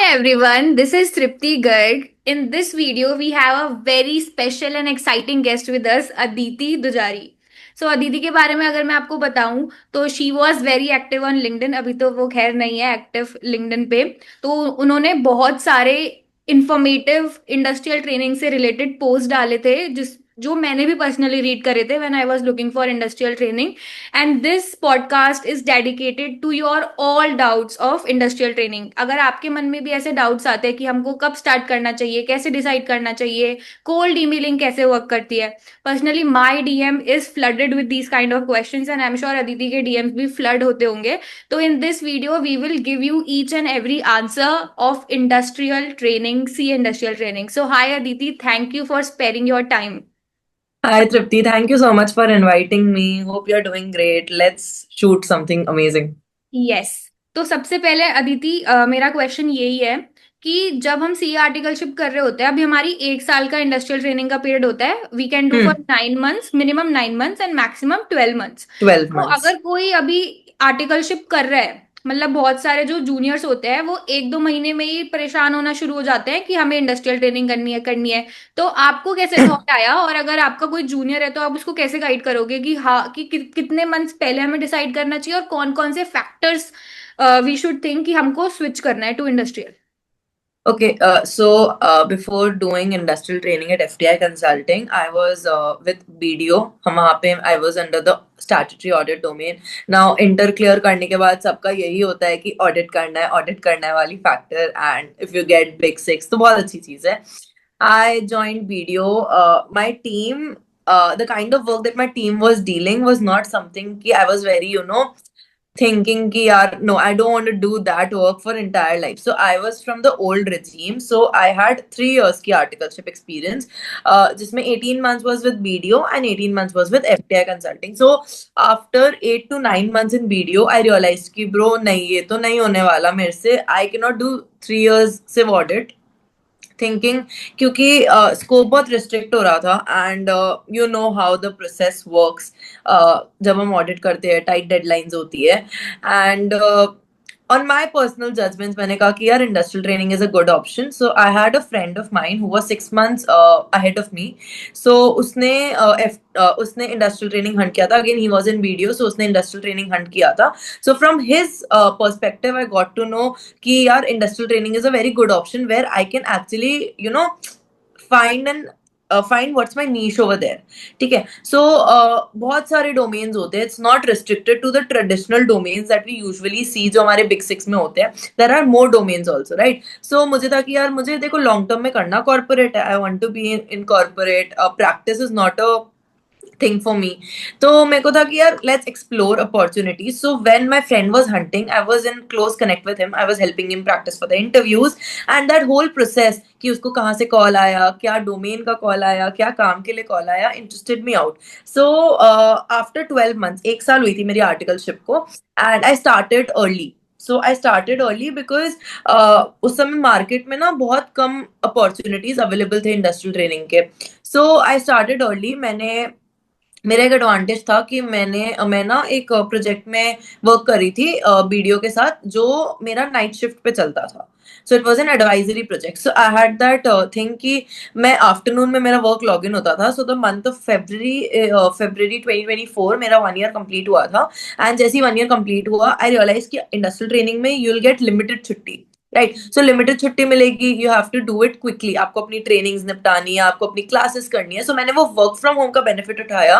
everyone, this is Tripti Garg. In this video, we have a very special and exciting guest with us, Aditi Dujari. So Aditi के बारे में अगर मैं आपको बताऊं तो she was very active on LinkedIn. अभी तो वो खैर नहीं है एक्टिव लिंक्डइन पे. तो उन्होंने बहुत सारे इंफॉर्मेटिव इंडस्ट्रियल ट्रेनिंग से रिलेटेड पोस्ट डाले थे जिस जो मैंने भी पर्सनली रीड करे थे when I was looking for industrial training. And this podcast is dedicated to your all doubts of industrial training. अगर आपके मन में भी ऐसे डाउट्स आते हैं कि हमको कब स्टार्ट करना चाहिए, कैसे डिसाइड करना चाहिए, कोल्ड ईमेलिंग कैसे वर्क करती है, personally my DM is flooded with these kind of questions and I am sure Aditi के डीएम्स भी फ्लड होते होंगे. तो in this video, we will give you each and every answer of industrial training, C industrial training. So, hi Aditi, thank you for sparing your time. Hi Tripti, thank you so much for inviting me. Hope you're doing great. Let's shoot something amazing. Yes. तो सबसे पहले अदिति मेरा question यही है कि जब हम सी articleship कर रहे होते हैं, अभी हमारी 1 साल का इंडस्ट्रियल ट्रेनिंग का पीरियड होता है. We can do for 9 months, minimum 9 months and maximum 12 months. 12 तो months. अगर कोई अभी आर्टिकलशिप कर रहा है, मतलब बहुत सारे जो जूनियर्स होते हैं वो 1-2 महीने में ही परेशान होना शुरू हो जाते हैं कि हमें इंडस्ट्रियल ट्रेनिंग करनी है. तो आपको कैसे थॉट आया, और अगर आपका कोई जूनियर है तो आप उसको कैसे गाइड करोगे कि हाँ कितने मंथ्स पहले हमें डिसाइड करना चाहिए और कौन कौन से फैक्टर्स वी शुड थिंक कि हमको स्विच करना है to industrial. Okay, before doing industrial training at FTI Consulting, I was with BDO. हम वहाँ पे I was under the statutory audit domain. Now inter clear करने के बाद सबका यही होता है कि audit करना है वाली factor, and if you get big six तो बहुत अच्छी चीज़ है. I joined BDO. My team, the kind of work that my team was dealing was not something कि I was very, thinking ki yaar, no, I don't want to do that work for entire life. So I was from the old regime. So I had 3 years ki articleship experience, jisme 18 months was with BDO and 18 months was with FTI Consulting. So after 8 to 9 months in BDO, I realized ki bro, nahi, ye to nahi hone wala mere se. I cannot do 3 years civ audit. Thinking क्योंकि scope बहुत restrict हो रहा था, and you know how the process works. जब हम audit करते हैं tight deadlines होती है, and on my personal judgments मैंने कहा कि यार industrial training is a good option. So I had a friend of mine who was 6 months ahead of me. So उसने industrial training hunt किया था. Again he was in video, so उसने industrial training hunt किया था. So from his perspective I got to know कि यार industrial training is a very good option where I can actually find what's my niche over there. ठीक है. So बहुत सारे domains होते हैं. It's not restricted to the traditional domains that we usually see जो हमारे बिग सिक्स में होते हैं. There are more domains also, right. So मुझे था कि यार मुझे देखो लॉन्ग टर्म में करना कॉर्पोरेट है. I want to be in corporate. Practice is not a thing for me. तो मेरे को था कि यार let's explore opportunities. So when my friend was hunting, I was in close connect with him. I was helping him practice for the interviews, and that whole process कि उसको कहाँ से कॉल आया, क्या डोमेन का कॉल आया, क्या काम के लिए कॉल आया, interested me out. So after 12 months, 1 साल हुई थी मेरी आर्टिकलशिप को, and I started early. So I started early because उस समय मार्केट में ना बहुत कम अपॉर्चुनिटीज अवेलेबल थे इंडस्ट्रियल ट्रेनिंग के. सो आई स्टार्टेड अर्ली. मेरा एक एडवांटेज था कि मैं ना एक प्रोजेक्ट में वर्क कर रही थी बीडीओ के साथ, जो मेरा नाइट शिफ्ट पे चलता था. So it was an advisory project. So I had that thing कि मैं आफ्टरनून में मेरा वर्क लॉग इन होता था. So the month of February 2024 मेरा 1 year कंप्लीट हुआ था. एंड जैसे ही 1 year कंप्लीट हुआ, आई रियलाइज कि इंडस्ट्रियल ट्रेनिंग में यू विल गेट लिमिटेड छुट्टी, राइट. सो लिमिटेड छुट्टी मिलेगी, you have to do it quickly. आपको अपनी ट्रेनिंग्स निपटानी है, आपको अपनी क्लासेस करनी है. सो मैंने वो वर्क फ्रॉम होम का बेनिफिट उठाया.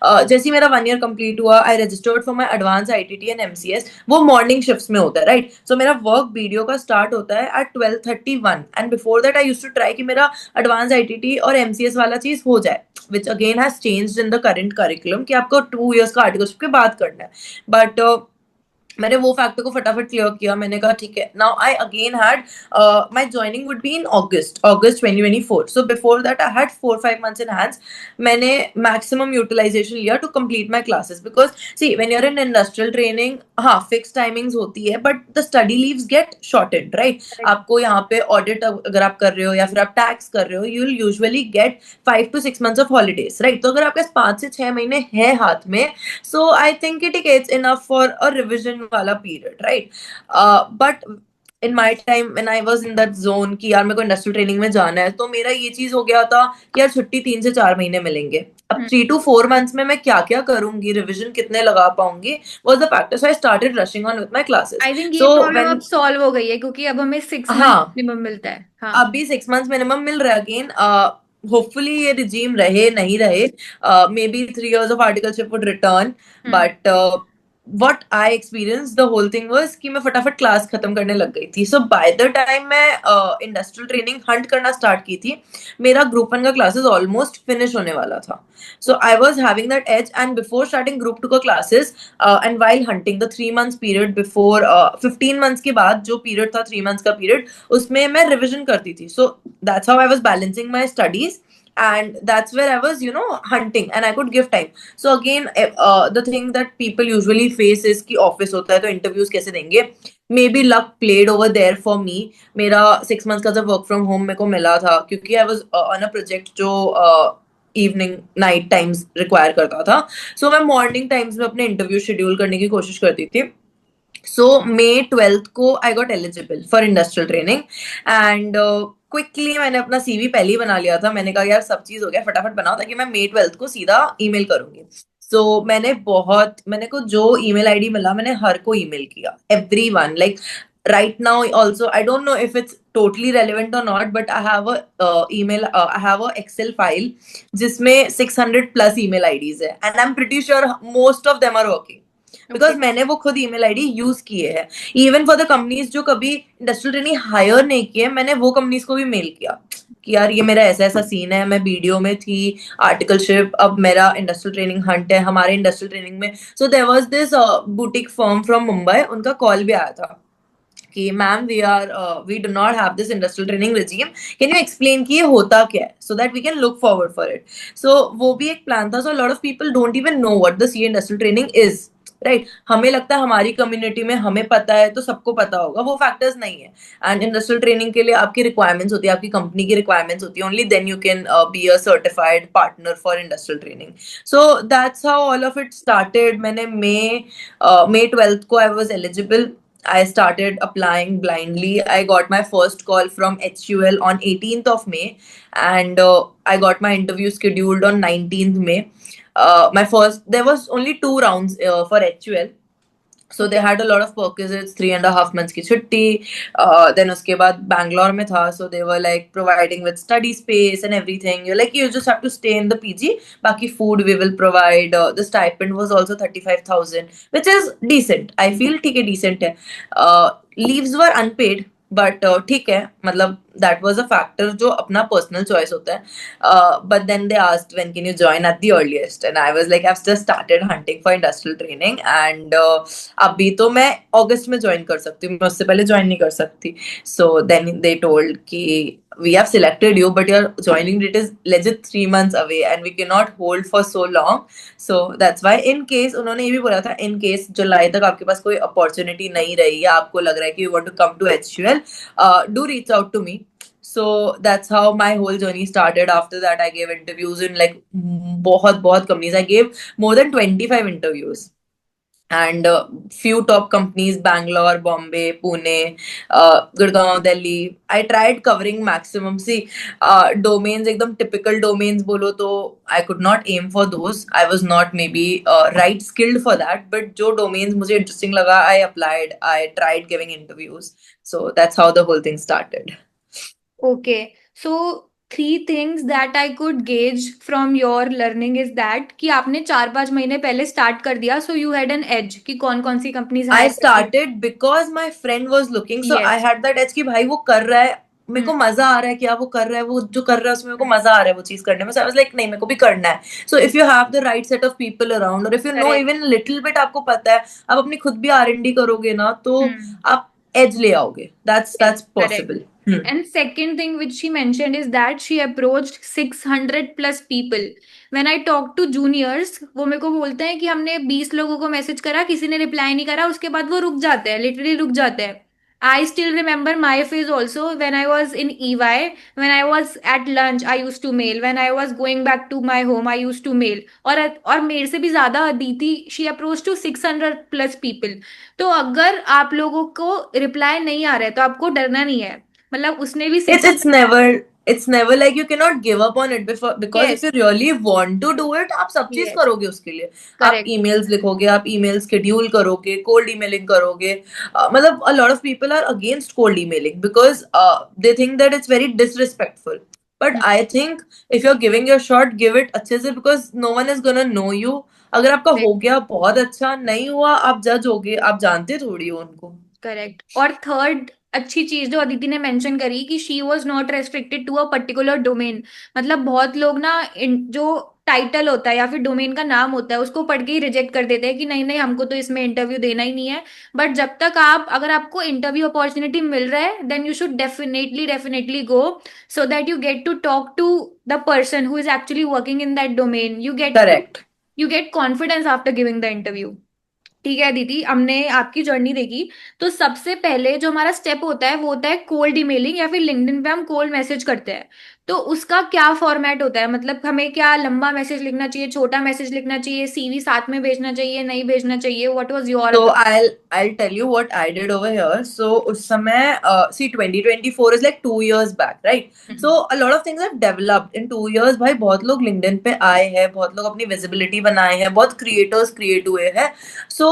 जैसे ही मेरा 1 year कंप्लीट हुआ, आई registered for my advance ITT and MCS. वो मॉर्निंग शिफ्ट्स में होता है, राइट. सो मेरा वर्क वीडियो का स्टार्ट होता है at 12:31, and before that I used to try कि मेरा एडवांस आईटीटी और एमसीएस वाला चीज हो जाए, which again has changed in the current curriculum कि आपको 2 years का आर्टिकलशिप के बाद करना है. बट मैंने वो फैक्टर को फटाफट क्लियर किया. मैंने कहा ठीक है. Now I again had my joining would be in August 2024. So before that I had 4-5 months in hands. मैंने मैक्सिमम यूटिलाइजेशन लिया to complete my classes, because see when you are in industrial training, हाँ fix timings होती है, but the study leaves get shorted, right. आपको यहाँ पे audit अगर आप कर रहे हो या फिर आप टैक्स कर रहे हो, you will usually get 5 to 6 months of holidays, right. तो अगर आपके पास 5 से 6 महीने है हाथ में, so I think it's enough for a revision wala period, right? But in my time when I was in that zone कि यार मेरे को इंडस्ट्रियल ट्रेनिंग में जाना है, तो मेरा ये चीज हो गया था कि यार छुट्टी 3 से 4 महीने मिलेंगे, अब 3 to 4 months में मैं क्या क्या करूंगी, रिविजन कितने लगा पाऊंगी, was the factor, so I started rushing on with my classes. I think ये सो प्रॉब्लम अब व्हेन, सॉल्व हो गई है क्योंकि अब हमें 6 मंथ हाँ, मिनिमम मिलता है। हाँ। अभी 6 months मिनिमम मिल रहा है अगेन. होपफुली ये रिजीम रहे नहीं रहे, may be 3 years of articleship would return, hmm. But what I experienced the whole thing was कि मैं फटाफट क्लास खत्म करने लग गई थी. So by the time मैं इंडस्ट्रियल ट्रेनिंग हंट करना स्टार्ट की थी, मेरा ग्रुप 1 का क्लासेस ऑलमोस्ट फिनिश होने वाला था. So I was having that edge, and before starting group 2 का classes, and while hunting the 3 months period before, 15 months के बाद जो period था 3 months का period, उसमें मैं revision करती थी. So that's how I was balancing my studies, and that's where I was, hunting, and I could give time. So again, the thing that people usually face is कि office होता है तो interviews कैसे देंगे. Maybe luck played over there for me. मेरा 6 months का जब work from home मेरे को मिला था, क्योंकि I was on a project जो इवनिंग नाइट टाइम्स रिक्वायर करता था. सो मैं मॉर्निंग टाइम्स में अपने इंटरव्यू शेड्यूल करने की कोशिश करती थी. सो May 12th को I got eligible for industrial training, and quickly मैंने अपना सीवी पहले ही बना लिया था. मैंने कहा यार सब चीज हो गया, फटाफट बनाओ ताकि मैं May 12th को सीधा ईमेल करूंगी. मैंने को जो ईमेल आईडी मिला मैंने हर को ईमेल किया, everyone. Like right now also, I don't know if it's totally relevant or not, but I have a I have a Excel file जिसमें 600 plus email IDs है, and I'm pretty sure most of them are working okay. Because मैंने वो खुद email ID use किए हैं. Even for the companies जो कभी industrial training higher नहीं किए, मैंने वो कंपनीज को भी मेल किया कि यार ये मेरा ऐसा ऐसा सीन है, मैं वीडियो में थी, आर्टिकलशिप, अब मेरा इंडस्ट्रियल ट्रेनिंग हंट है हमारे इंडस्ट्रियल ट्रेनिंग में. So there was this boutique firm from Mumbai, उनका कॉल भी आया था कि ma'am we do not have this industrial training regime, can you explain कि ये होता क्या है so that we can look forward for it. So वो भी एक प्लान था. So lot of people don't even know what the सी इंडस्ट्रियल ट्रेनिंग इज, राइट. हमें लगता है हमारी कम्युनिटी में हमें पता है तो सबको पता होगा, वो फैक्टर्स नहीं है. एंड इंडस्ट्रियल ट्रेनिंग के लिए आपकी रिक्वायरमेंट्स होती है, आपकी कंपनी की रिक्वायरमेंट्स होती है, only then you can be a certified partner for industrial training. So that's how all of it started. मैंने May 12th को I was eligible. I started applying blindly. I got my first call from HUL on 18th of May, and I got my interview scheduled on 19th May. There was only 2 rounds for HUL. So they had a lot of perquisites, 3.5 months की छुट्टी. Then उसके बाद बैंगलोर में था, so they were like providing with study space and everything. You're like, you just have to stay in the PG. बाकी food we will provide. The stipend was also 35,000, which is decent. I feel ठीक है, decent है. Leaves were unpaid, but ठीक है, मतलब that was a factor जो अपना personal choice होता है. But then they asked when can you join at the earliest, and I was like I have just started hunting for industrial training, and अभी तो मैं अगस्त में ज्वाइन कर सकती हूँ, मैं उससे पहले ज्वाइन नहीं कर सकती. सो देन दे टोल्ड कि we have selected you, but your joining date is legit 3 months away, and we cannot hold for so long. So that's why, in case, उन्होंने ये भी बोला था, in case जुलाई तक आपके पास कोई अपॉर्चुनिटी नहीं रही या आपको लग रहा है कि you want to come to HUL, do reach out to me. So that's how my whole journey started. After that, I gave interviews in like बहुत बहुत companies. I gave more than 25 interviews. And few top companies, Bangalore, Bombay, Pune, Gurgaon, Delhi. I tried covering maximum. See, domains, एकदम typical domains बोलो तो I could not aim for those. I was not maybe right skilled for that. But जो domains मुझे interesting लगा, I applied. I tried giving interviews. So that's how the whole thing started. Okay. So 3 things that I could gauge from your learning is that कि आपने 4-5 महीने पहले start कर दिया, so you had an edge कि कौन कौन सी कंपनीज I हायर करती। started because my friend was looking, so I yes. had that edge कि भाई वो कर रहा है, मेरे को मजा आ रहा है, क्या वो कर रहा है, वो जो कर रहा है उसमें मेरे को मजा आ रहा है वो चीज करने में. So I was like नहीं, मेरे को भी करना है. So if you have the right set of people around, or if you know correct. even little bit, आपको पता है, आप अपनी खुद भी R&D करोगे ना तो आप edge ले आओगे. That's Yes, that's correct. possible. And second thing which she mentioned is that she approached 600 plus people. When I talk to juniors, वो मेरे को बोलते हैं कि हमने 20 लोगों को मैसेज करा, किसी ने रिप्लाई नहीं करा, उसके बाद वो रुक जाते हैं, लिटरली रुक जाते हैं. I still remember my phase also when I was in EY. When I was at lunch, I used to mail. When I was going back to my home, I used to mail. और मेरे से भी ज्यादा Aditi, she approach to 600+ people. तो अगर आप लोगों को रिप्लाई नहीं आ रहा है तो आपको डरना नहीं है. मतलब उसने भी it's 600. it's never it's never like you cannot give up on it before, because if yes. you really want to do it, आप सब चीज यस. करोगे उसके लिए. आप करेक्ट. ईमेल्स लिखोगे, आप ईमेल शेड्यूल करोगे, कोल्ड ईमेलिंग करोगे. मतलब a lot of people are against cold emailing because they think that it's very disrespectful. But I think if you're giving your shot, give it अच्छे से, because no one is gonna know you. अगर आपका हो गया बहुत अच्छा, नहीं हुआ आप जज होगे, आप जानते थोड़ी हो उनको. करेक्ट. और थर्ड अच्छी चीज जो अदिति ने मेंशन करी कि she was not restricted to a particular domain. मतलब बहुत लोग ना जो टाइटल होता है या फिर डोमेन का नाम होता है उसको पढ़ के ही रिजेक्ट कर देते हैं कि नहीं नहीं हमको तो इसमें इंटरव्यू देना ही नहीं है. बट जब तक आप अगर आपको इंटरव्यू अपॉर्चुनिटी मिल रहा है then you should definitely definitely go, so that you get to talk to the person who is actually working in that domain. Correct. You get confidence after giving the interview. ठीक है दीदी, हमने आपकी journey देखी. तो सबसे पहले जो हमारा स्टेप होता है वो होता है कोल्ड ईमेलिंग, या फिर लिंक्डइन पे हम कोल्ड मैसेज करते हैं. तो उसका क्या फॉर्मेट होता है? मतलब हमें क्या लंबा मैसेज लिखना चाहिए, छोटा मैसेज लिखना चाहिए, सीवी साथ में भेजना चाहिए, नहीं भेजना चाहिए? What was your So approach? I'll tell you what I did over here. So उस समय see 2024 is like 2 years back, right? So a lot of things have developed in 2 years. भाई बहुत लोग LinkedIn पे आए हैं, बहुत लोग अपनी visibility बनाए हैं, बहुत creators create हुए हैं. So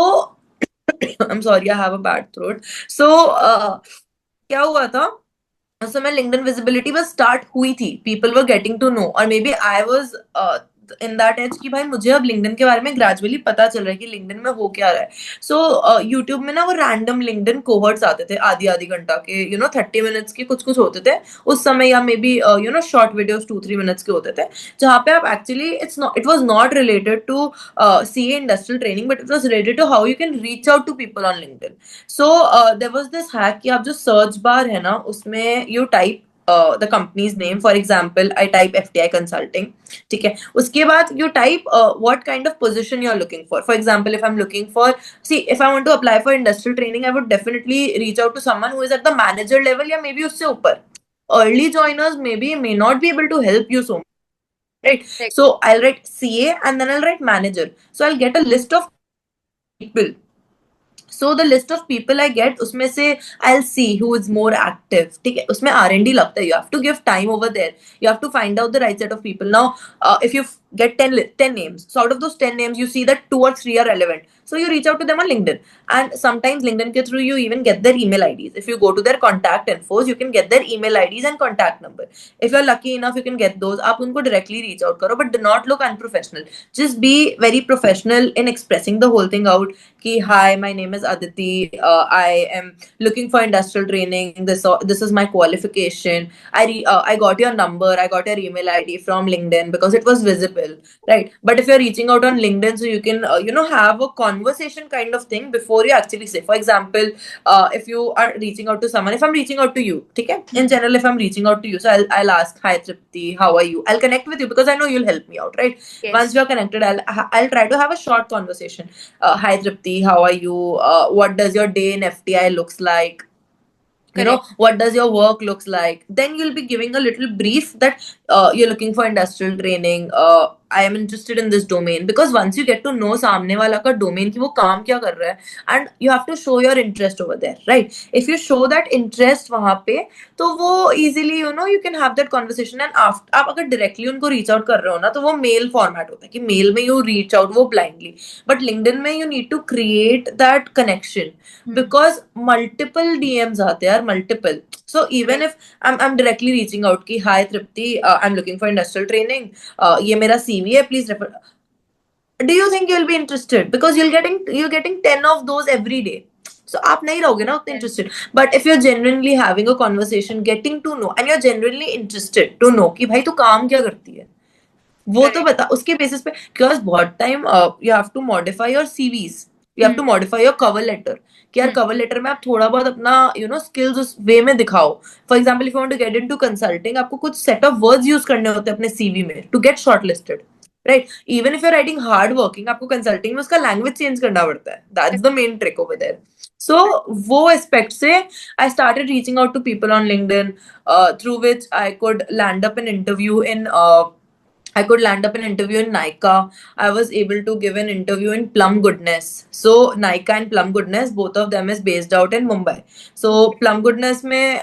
I'm sorry, I have a bad throat. So क्या हुआ था उस समय LinkedIn visibility बस start हुई थी, people were getting to know, और maybe I was in that edge कि भाई मुझे अब लिंक्डइन के बारे में ग्रेजुअली पता चल रहा है कि लिंक्डइन में हो क्या रहा है. सो यूट्यूब में ना वो रैंडम लिंक्डइन कोहर्ट्स आते थे, आधी आधी घंटा के, 30 मिनट्स के कुछ कुछ होते थे उस समय, या maybe short videos 2-3 minutes के होते थे, जहाँ पे आप actually it was not related to CA industrial training, but it was related to how you can reach out to people on LinkedIn. So there was this hack कि आप जो search bar है ना उसमें you type the company's name. For example, I type FTI Consulting. ठीक है, उसके बाद you type what kind of position you are looking for. For example, if I'm looking for, see, if I want to apply for industrial training, I would definitely reach out to someone who is at the manager level या maybe उससे ऊपर. Early joiners maybe may not be able to help you so much, right? So I'll write CA and then I'll write manager. So I'll get a list of people. So the list of people I get, उसमें से I'll see who is more active. ठीक है, उसमें R&D लगता है. You have to give time over there. You have to find out the right set of people. Now, if you get 10 names, so out of those 10 names, you see that 2 or 3 are relevant. So you reach out to them on LinkedIn. And sometimes LinkedIn ke through you even get their email IDs. If you go to their contact infos, you can get their email IDs and contact number. If you're lucky enough, you can get those. आप उनको directly reach out करो, but do not look unprofessional. Just be very professional in expressing the whole thing out. Ki, hi, my name is Aditi. I am looking for industrial training. This is my qualification. I got your number. I got your email ID from LinkedIn because it was visible, right? But if you're reaching out on LinkedIn, so you can have a conversation kind of thing before you actually say. For example, if you are reaching out to someone, if I'm reaching out to you, okay? In general, if I'm reaching out to you, so I'll ask, hi Tripti, how are you? I'll connect with you because I know you'll help me out, right? Yes. Once we are connected, I'll try to have a short conversation. Hi Tripti, how are you? What does your day in FTI looks like? What does your work looks like? Then you'll be giving a little brief that you're looking for industrial training. I am interested in this domain, because once you get to know सामने वाला का domain कि वो काम क्या कर रहा है, and you have to show your interest over there, right? If you show that interest वहाँ पे, तो वो easily you can have that conversation. And after आप अगर directly उनको reach out कर रहे हो ना, तो वो mail format होता है कि mail में you reach out वो blindly, but LinkedIn में you need to create that connection because multiple DMs आते हैं यार, multiple. So even if I'm directly reaching out कि hi Tripti, I'm looking for industrial training, ये मेरा CV है, please refer. Do you think you'll be interested? Because you're getting 10 of those every day. So आप नहीं रहोगे ना उतने interested. But if you're genuinely having a conversation, getting to know, and you're genuinely interested to know कि भाई तू काम क्या करती है, वो तो बता, उसके बेसिस पे. Because बहुत time you have to modify your CVs. You have to modify your cover letter. कि यार cover letter में आप थोड़ा बहुत अपना skills उस way में दिखाओ. For example, if you want to get into consulting, आपको कुछ set of words use करने होते हैं अपने CV में to get shortlisted. Right. Even if you are writing hard working, आपको कंसल्टिंग में उसका लैंग्वेज चेंज करना पड़ता है. That's the main trick over there. So वो एस्पेक्ट से I started reaching out to people on LinkedIn, through which I could land up an interview in I could land up an interview in Nykaa. I was able to give an interview in Plum Goodness. So Nykaa and Plum Goodness, both of them is based out in Mumbai. So Plum Goodness में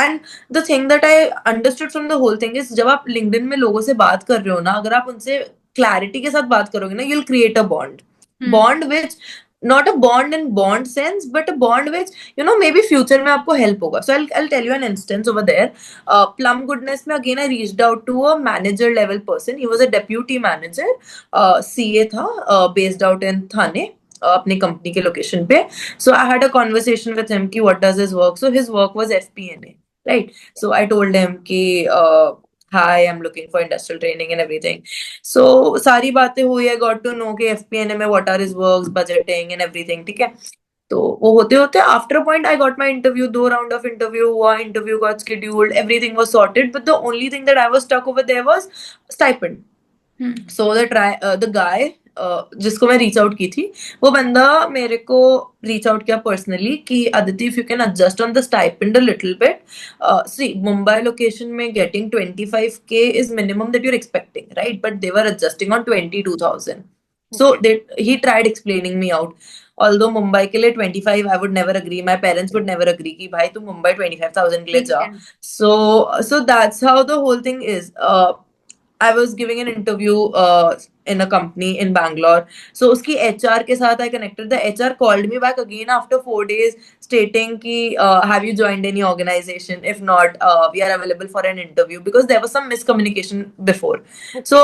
and the thing that I understood from the whole thing is, जब आप LinkedIn में लोगों से बात कर रहे हो ना, अगर आप उनसे क्लैरिटी के साथ बात करोगे ना, you'll create a bond. Bond which, not a bond in bond sense, but a bond which, maybe future में आपको help होगा. So I'll tell you an instance over there. Plum Goodness में again I reached out to a manager level person. He was a deputy manager, CA था, based out in Thane, अपने company के location पे. So I had a conversation with him कि what does his work. So his work was FP&A, right? So I told him कि hi, I'm looking for industrial training and everything. So सारी बातें हुई. I got to know कि FP&A में what are his works, budgeting and everything. ठीक है. तो वो होते होते after point I got my interview. 2 round of interview हुआ, interview got scheduled, everything was sorted, but the only thing that I was stuck over there was stipend. So the guy जिसको मैं reach out की थी, वो बंदा मेरे को reach out किया पर्सनली कि Aditi, if you can adjust on the stipend a little bit. See, Mumbai location में getting 25K is minimum that you are expecting, right? But they were adjusting on 22,000. So he tried explaining me out. Although Mumbai के लिए 25 I would never agree. My parents would never agree कि भाई तू मुंबई 25,000 के लिए जा. So that's how the whole thing is. I was giving an interview in a company in Bangalore. So उसकी HR के साथ I connected. The HR called me back again after 4 days stating कि have you joined any organization? If not, we are available for an interview, because there was some miscommunication before. So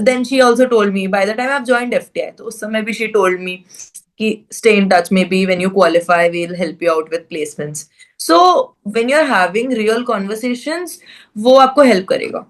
then she also told me by the time I've joined FTI, तो उस समय भी she told me कि stay in touch, maybe when you qualify we'll help you out with placements. So when you're having real conversations, वो आपको help करेगा.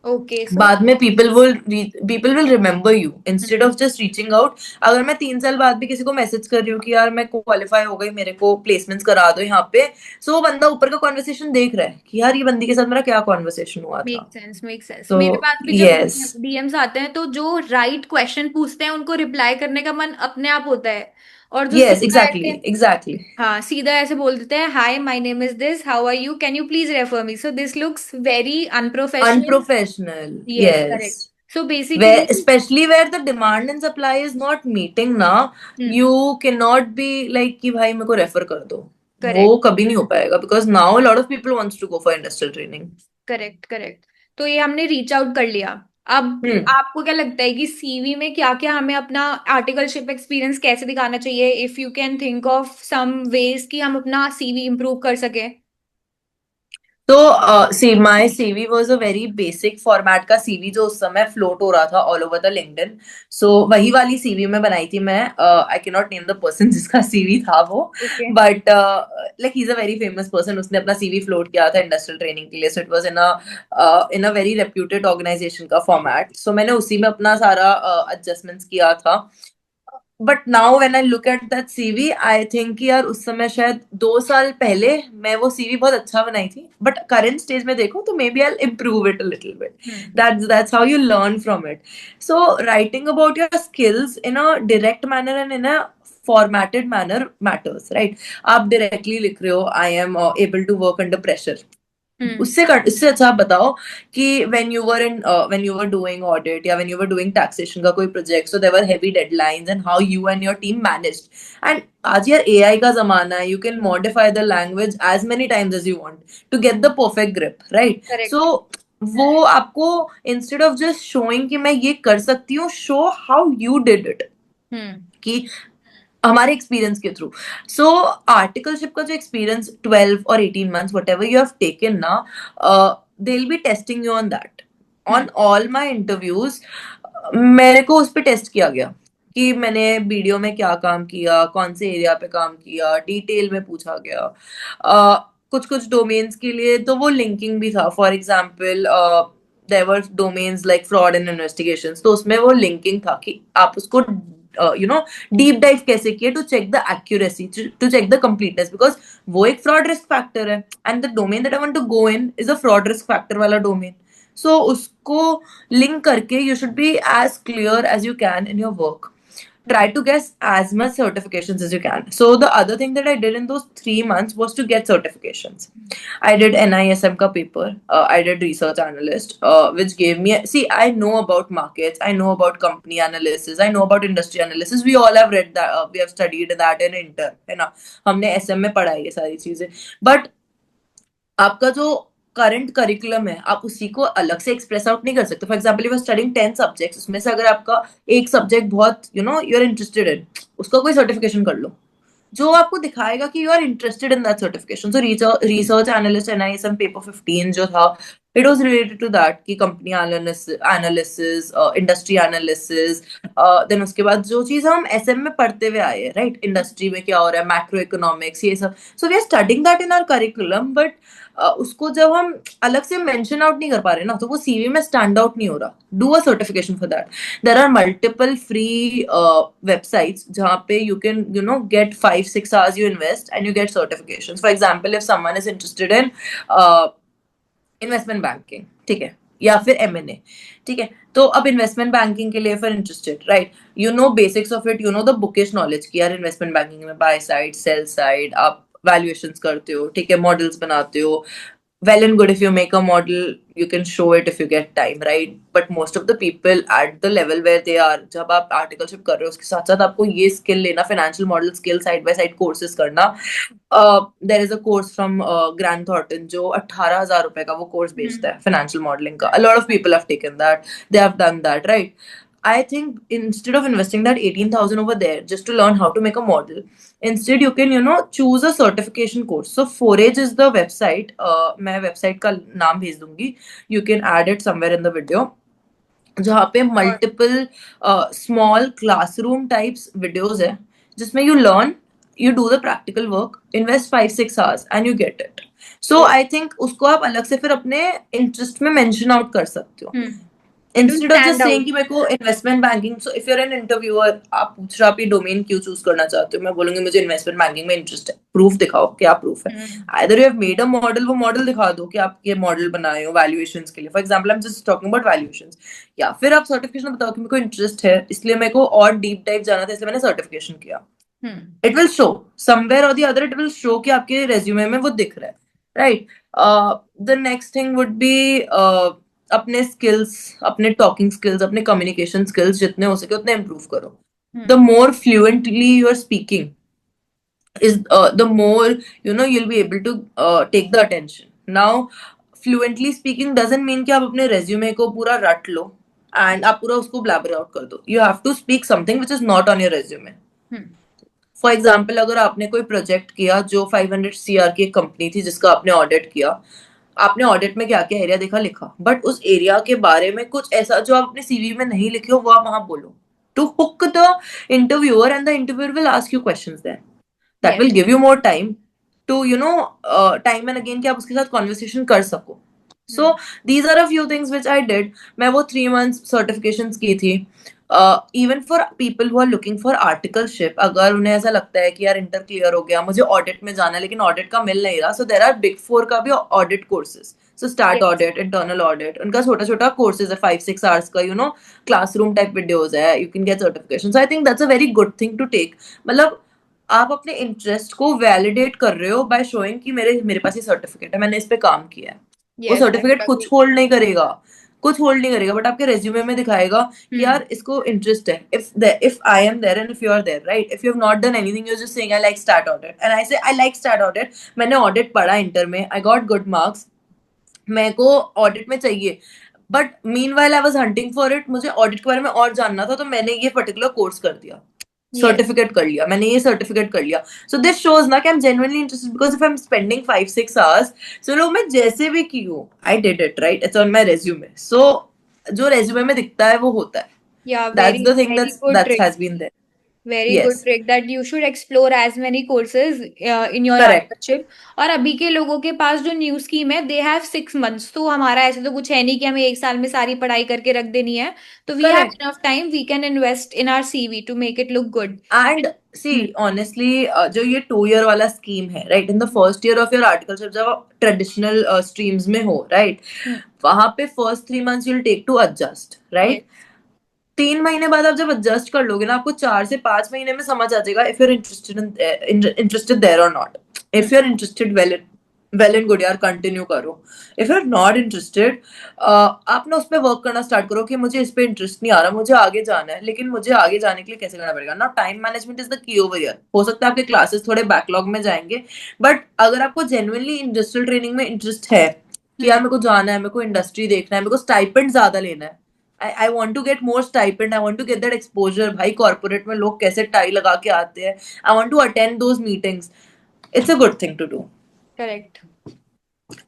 Okay, so बाद में people will remember you instead of just reaching out. अगर मैं 3 साल बाद भी किसी को मैसेज कर रही हूँ कि यार मैं क्वालिफाई हो गई, मेरे को प्लेसमेंट्स करा दो यहाँ पे, सो वो बंदा ऊपर का कॉन्वर्सेशन देख रहा है कि यार ये बंदी के साथ मेरा क्या कॉन्वर्सेशन हुआ था. Make sense. तो मेरे पास भी जब यस, डीएम्स आते हैं तो जो राइट क्वेश्चन पूछते हैं उनको रिप्लाई करने का मन अपने आप होता है, और जो यस, सीधा एग्जैक्टली, ऐसे, एग्जैक्टली. हाँ सीधा ऐसे बोल देते हैं, hi my name is this, how are you, can you please refer me, so this looks very unprofessional. Unprofessional, yes, yes. Correct. So Where, basically, especially where the demand and supply is not meeting ना, you cannot be like कि भाई मेरे को refer कर दो. वो correct कभी नहीं हो पाएगा, because now a lot of people wants to go for industrial training. Correct correct. तो ये हमने रीच आउट कर लिया. अब आपको क्या लगता है कि सीवी में क्या क्या हमें अपना आर्टिकलशिप एक्सपीरियंस कैसे दिखाना चाहिए, if you can think of some ways कि हम अपना सीवी इम्प्रूव कर सके? तो see my CV was a very basic format का सीवी जो उस समय फ्लोट हो रहा था all over the LinkedIn. So वही वाली सीवी में बनाई थी मैं. I can not name the person जिसका सीवी था वो, but like he is a very famous person. उसने अपना सीवी फ्लोट किया था इंडस्ट्रियल ट्रेनिंग के लिए. So it was in a very reputed organisation का फॉर्मेट. सो मैंने उसी में अपना सारा एडजस्टमेंट्स किया था. But now when I look at that CV, I think कि यार उस समय शायद 2 साल पहले मैं वो सीवी बहुत अच्छा बनाई थी, बट करंट स्टेज में देखो तो maybe I improve it a little bit. That's how you learn from it. So writing about your skills in a direct manner and in a formatted manner matters, right? आप directly लिख रहे हो, I am able to work under pressure. उससे अच्छा आप बताओ कि when you were doing audit या when you were doing taxation का कोई project, so there were heavy deadlines, and how you and your team managed. And आज यार AI का जमाना है, you can modify the language as many times as you want to get the perfect grip, right? Correct. So वो आपको instead of just showing कि मैं ये कर सकती हूँ, show how you did it. कि हमारे एक्सपीरियंस के थ्रू. सो आर्टिकलशिप का जो एक्सपीरियंस 12 और 18 months whatever you have taken ना, they will be testing you on that. On all my interviews मेरे को उस पर टेस्ट किया गया कि मैंने वीडियो में क्या काम किया, कौन से एरिया पे काम किया, डिटेल में पूछा गया. कुछ कुछ डोमेन्स के लिए तो वो लिंकिंग भी था. For example there were domains like fraud and investigations, तो उसमें वो लिंकिंग था कि आप उसको डीप डाइव कैसे किए to check the accuracy, to check the completeness, because वो एक फ्रॉड रिस्क फैक्टर है, and the domain that I want to go in is a fraud risk factor वाला डोमेन. सो उसको लिंक करके you should be as clear as you can in your work. Try to get as much certifications as you can. So the other thing that I did in those 3 months was to get certifications. I did NISM ka paper. I did research analyst, which gave me. See, I know about markets. I know about company analysis. I know about industry analysis. We all have read that. We have studied that in inter. है ना? हमने SM में पढ़ा है ये सारी चीजें. But आपका जो करंट करिकुलम है आप उसी को अलग से एक्सप्रेस आउट नहीं कर सकते. For example you are studying 10 subjects, उसमें से अगर आपका एक सब्जेक्ट बहुत यू आर इंटरेस्टेड इन, उसका कोई सर्टिफिकेशन कर लो जो आपको दिखाएगा कि you are interested in that certification. So research analyst NISM paper 15 जो था, it was related to that कि company analysis, industry analysis. Then उसके बाद जो चीज हम SM में पढ़ते हुए आए हैं, राइट, इंडस्ट्री में क्या हो रहा है, मैक्रो इकोनॉमिक्स, ये सब. So we are studying that in our curriculum, but उसको जब हम अलग से मेंशन आउट नहीं कर पा रहे ना, तो वो CV में स्टैंड आउट नहीं हो रहा. Do a certification for that. There are multiple free websites जहाँ पे you can get 5-6 hours you invest and you get certifications. For example, if someone is interested in investment banking, ठीक है, या फिर M&A, ठीक है, तो अब इन्वेस्टमेंट बैंकिंग के लिए फिर interested, right, you know basics of it, you know the bookish knowledge की यार इन्वेस्टमेंट बैंकिंग में बाय साइड सेल साइड आप वैल्यूएशंस करते हो, ठीक है, मॉडल्स बनाते हो. Well and good if you make a model, you can show it if you get time, right? But most of the people at the level where they are, जब आप articleship कर रहे हो उसके साथ साथ आपको ये स्किल लेना, financial model skill, side by side courses करना. There is a course from Grant Thornton जो 18,000 रुपए का वो कोर्स बेचता है फाइनेंशियल मॉडलिंग का. A lot of people have taken that, they have done that, right? I think instead of investing that 18,000 over there just to learn how to make a model, instead you can choose a certification course. So Forage is the website. मैं website का नाम भेज दूंगी. You can add it somewhere in the video. जहाँ पे multiple small classroom types videos है जिसमें you learn, you do the practical work, invest 5-6 hours and you get it. So I think उसको आप अलग से फिर अपने इंटरेस्ट में मेंशन आउट कर सकते हो. इंस्टेड ऑफ जस्ट सेइंग कि मेरे को investment banking. So if you are an interviewer, आप पूछ रहे हो आप ये डोमेन क्यों चूज करना चाहते हो, मैं बोलूंगी मुझे इन्वेस्टमेंट बैंकिंग में इंटरेस्ट है. प्रूफ दिखाओ, क्या प्रूफ है. Either you have made a model, वो मॉडल दिखा दो कि आप ये मॉडल बनाए हो वैल्यूएशंस के लिए. For example I am just talking about valuations. या फिर आप सर्टिफिकेशन बताओ कि मेरे को इंटरेस्ट है, इसलिए मेरे को और डीप डाइव जाना था, इसलिए मैंने सर्टिफिकेशन किया. It will show somewhere or the other, it will show कि आपके रेज्यूमे में वो दिख रहा है, right. The next thing would be अपने स्किल्स, अपने टॉकिंग स्किल्स, अपने कम्युनिकेशन स्किल्स जितने हो सके उतने इम्प्रूव करो. The more fluently you are speaking is the more you'll be able to take the attention. Now fluently speaking doesn't mean कि आप अपने resume को पूरा रट लो and आप पूरा उसको blabber out कर दो. You have to speak something which is not on your resume. For example अगर आपने कोई प्रोजेक्ट किया जो 500 CR की एक कंपनी थी जिसका आपने ऑडिट किया, आपने ऑडिट में क्या क्या एरिया देखा लिखा, बट उस एरिया के बारे में कुछ ऐसा जो आप अपने CV में नहीं लिखे हो वो आप वहां बोलो, to hook the interviewer and the interviewer will ask you questions there. That will give you more time to time and again कि आप उसके साथ कॉन्वर्सेशन कर सको. So these are a few things which I did. मैं वो 3 months certifications की थी. Even for people who are looking for articleship, अगर उन्हें ऐसा लगता है कि यार इंटर क्लियर हो गया, मुझे ऑडिट में जाना है लेकिन ऑडिट का मिल नहीं रहा, सो देयर आर बिग 4 का भी audit courses. So start audit, internal audit, उनका छोटा छोटा कोर्सेज है 5-6 hours का, क्लासरूम टाइप वीडियोज है, you can get certification. So I think that's a very good thing to take. मतलब आप अपने इंटरेस्ट को वैलिडेट कर रहे हो बाय शोइंग कि मेरे पास ये सर्टिफिकेट है, मैंने इस पे काम किया है. वो सर्टिफिकेट कुछ होल्ड नहीं करेगा, बट आपके रेज्यूमे में दिखाएगा कि यार इसको इंटरेस्ट है. If I am there and if you are there, right, if you have not done anything, you are just saying I like start audit and I say I like start audit, मैंने audit पढ़ा inter में, I got good marks, मेरे को audit में चाहिए, but meanwhile I was hunting for it, मुझे audit के बारे में और जानना था, तो मैंने ये पर्टिकुलर कोर्स कर दिया, सर्टिफिकेट कर लिया, मैंने ये सर्टिफिकेट कर लिया. सो दिस शोज ना कि I am genuinely interested, because if I am spending 5-6 hours, so लोग मैं जैसे भी की हूँ, I did it, right, it's on my resume. So जो रेज्यूमे में दिखता है वो होता है. Yeah, that's the thing very good दैट trick. Has been there. Very good Yes, trick that you should explore as many courses in your correct. Articleship. और अभी के लोगों के पास जो न्यू स्कीम है, दे हैव 6 मंथ्स, तो हमारा ऐसे तो कुछ है नहीं कि हमें एक साल में सारी पढ़ाई करके रख देनी है। तो we have Correct. Enough time, we can invest in our CV to make it look good. And see honestly, जो ये 2 year वाला स्कीम है, right, in the first year of your articleship, जब आप ट्रेडिशनल स्ट्रीम्स में हो, right, वहां पे first 3 months you'll take to adjust, right. Yes. 3 महीने बाद आप जब एडजस्ट कर लोगे ना, आपको 4 से 5 महीने में समझ आ जाएगा if you're interested there or not. If you are interested, well and good यार, कंटिन्यू करो। If you are not interested, आप ना उस पर वर्क करना स्टार्ट करो कि मुझे इस पे इंटरेस्ट नहीं आ रहा, मुझे आगे जाना है, लेकिन मुझे आगे जाने के लिए कैसे करना पड़ेगा ना। Time management is the key over here. हो सकता है आपके क्लासेस थोड़े बैकलॉग में जाएंगे, बट अगर आपको जेन्युइनली इंडस्ट्रियल ट्रेनिंग में इंटरेस्ट है कि यार मेरे को जाना है, मेरे को इंडस्ट्री देखना है, मेरे को स्टाइपेंड ज्यादा लेना है, I want to get more stipend, I want to get that exposure. भाई कॉर्पोरेट में लोग कैसे टाई लगा के आते हैं, I want to attend those meetings. It's a good thing to do. Correct.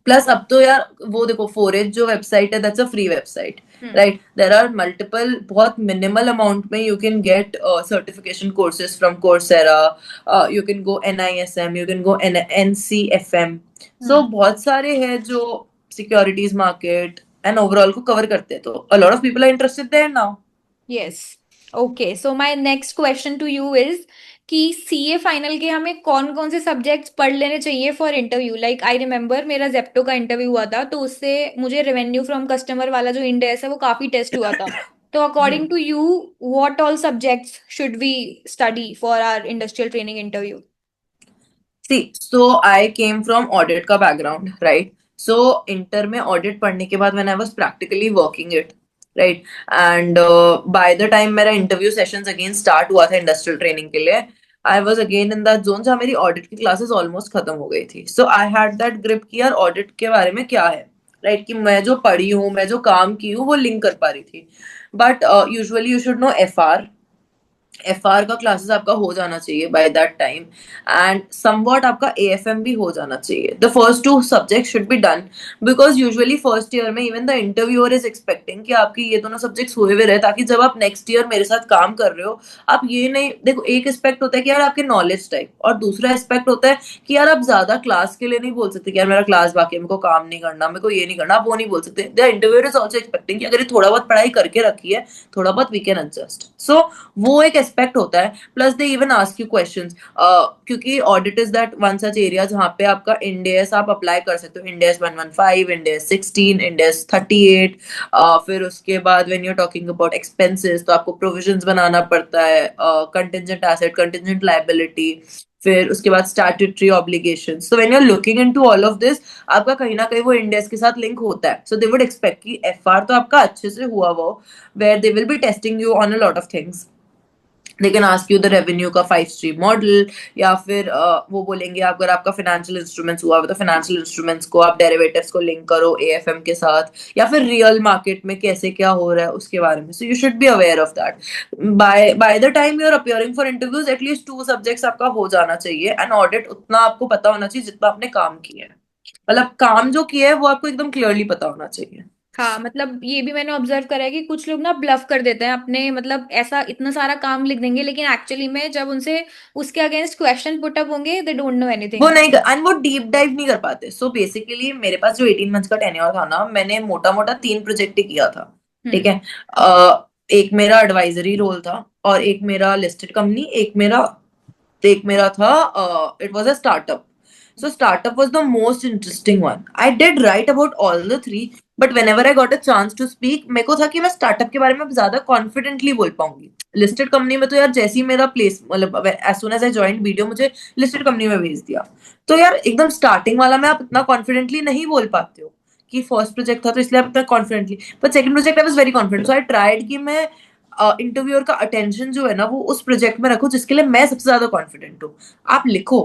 Plus अब तो यार वो देखो, फोरेज जो वेबसाइट है, that's a free website, right. There are multiple, बहुत मिनिमल अमाउंट में you can get certification courses from Coursera. You can go NISM, you can go NCFM। So बहुत सारे हैं जो सिक्योरिटीज मार्केट एंड ओवरऑल को cover करते हैं, तो a lot of people are interested there now. Yes. Okay, so my next question to you is कि CA final के हमें कौन कौन से सब्जेक्ट्स पढ़ लेने चाहिए for interview. Like I remember मेरा जेप्टो का इंटरव्यू हुआ था, तो उससे मुझे रेवेन्यू फ्रॉम कस्टमर वाला जो इंडेक्स है वो काफी टेस्ट हुआ था। तो according to you, what all subjects should we study for our industrial training interview? See, so I came from audit का background, right? So इंटर में audit पढ़ने के बाद when I was practically working it, right? And by the time मेरा interview sessions again start हुआ था industrial training के लिए, I was again in that zone जहाँ मेरी audit की classes almost खत्म हो गई थी. So I had that grip कि यार audit के बारे में क्या है, right? कि मैं जो पढ़ी हूँ, मैं जो काम की हूँ, वो link कर पा रही थी. But usually you should know FR. FR का क्लासेस आपका हो जाना चाहिए by that time, and somewhat आपका AFM भी हो जाना चाहिए। The first 2 subject should be done, because usually first year में even the interviewer is expecting कि आपकी ये दोनों सब्जेक्ट्स हुए हुए रहे, ताकि जब आप नेक्स्ट ईयर मेरे साथ काम कर रहे हो, आप ये नहीं देखो। एक एस्पेक्ट होता है कि यार आपके नॉलेज टाइप, और दूसरा एस्पेक्ट होता है कि यार आप ज्यादा क्लास के लिए नहीं बोल सकते कि यार मेरा क्लास बाकी है, मेरे को काम नहीं करना, मेरे को ये नहीं करना, आप वो नहीं बोल सकते। The interviewer is also expecting कि अगर ये थोड़ा बहुत पढ़ाई करके रखी है, थोड़ा बहुत वी कैन एडजस्ट। सो वो एक एस्पेक्ट होता है। Plus they even ask you questions, क्योंकि audit is that one such area जहाँ पे आपका इंडेस आप अप्लाई कर सकते हो। इंडेस 115, इंडेस 16, इंडेस 38। फिर उसके बाद when you are talking about expenses, तो आपको प्रोविजंस बनाना पड़ता है, कंटिजेंट एसेट, कंटिजेंट लायबिलिटी, फिर उसके बाद statutory obligation. So when you are looking into all of this, आपका कहीं ना कहीं वो इंडेस के साथ लिंक होता है। सो दे वुड एक्सपेक्ट कि FR तो आपका अच्छे से हुआ वो, where they will be testing you on a lot of things. They can ask you the revenue का 5 स्ट्रीम मॉडल, या फिर वो बोलेंगे अगर आपका फाइनेंशियल इंस्ट्रूमेंट्स हुआ है तो फाइनेंशियल इंस्ट्रूमेंट्स को आप डेरिवेटिव्स को लिंक करो AFM के साथ, या फिर रियल मार्केट में कैसे क्या हो रहा है उसके बारे में। So you should be aware of that. By the time you are appearing for interviews, at least 2 subjects आपका हो जाना चाहिए, एंड ऑडिट उतना आपको पता होना चाहिए जितना आपने काम किया है। मतलब काम जो किया है वो आपको एकदम क्लियरली पता होना चाहिए। हाँ, मतलब ये भी मैंने ऑब्जर्व करा है कि कुछ लोग ना ब्लफ कर देते हैं अपने, मतलब ऐसा इतना सारा काम लिख देंगे, लेकिन एक्चुअली में जब उनसे उसके अगेंस्ट क्वेश्चन पुट अप होंगे, दे डोंट नो वो एनीथिंग। नहीं कर, एंड वो डीप डाइव नहीं कर पाते। सो बेसिकली मेरे पास जो 18 मंथ्स का टेन्योर था ना, मैंने मोटा मोटा 3 प्रोजेक्ट ही किया था, ठीक हम्म। है। एक मेरा एडवाइजरी रोल था, और एक मेरा लिस्टेड कंपनी, एक मेरा था, it was a startup. So startup was the most interesting one. I did write about all the three, but whenever I got a chance to speak, मेरे को था कि मैं स्टार्टअप के बारे में ज्यादा कॉन्फिडेंटली बोल पाऊंगी। लिस्टेड कंपनी में तो यार जैसे ही मेरा प्लेस, मतलब as soon as I join video, मुझे लिस्टेड कंपनी में भेज दिया। तो यार एकदम स्टार्टिंग वाला में आप इतना कॉन्फिडेंटली नहीं बोल पाते हो, कि फर्स्ट प्रोजेक्ट था तो इसलिए आप इतना confidently, but second project I was very confident. So I tried कि मैं इंटरव्यूअर का अटेंशन जो है ना, वो उस प्रोजेक्ट में रखो जिसके लिए मैं सबसे ज्यादा कॉन्फिडेंट हूँ। आप लिखो,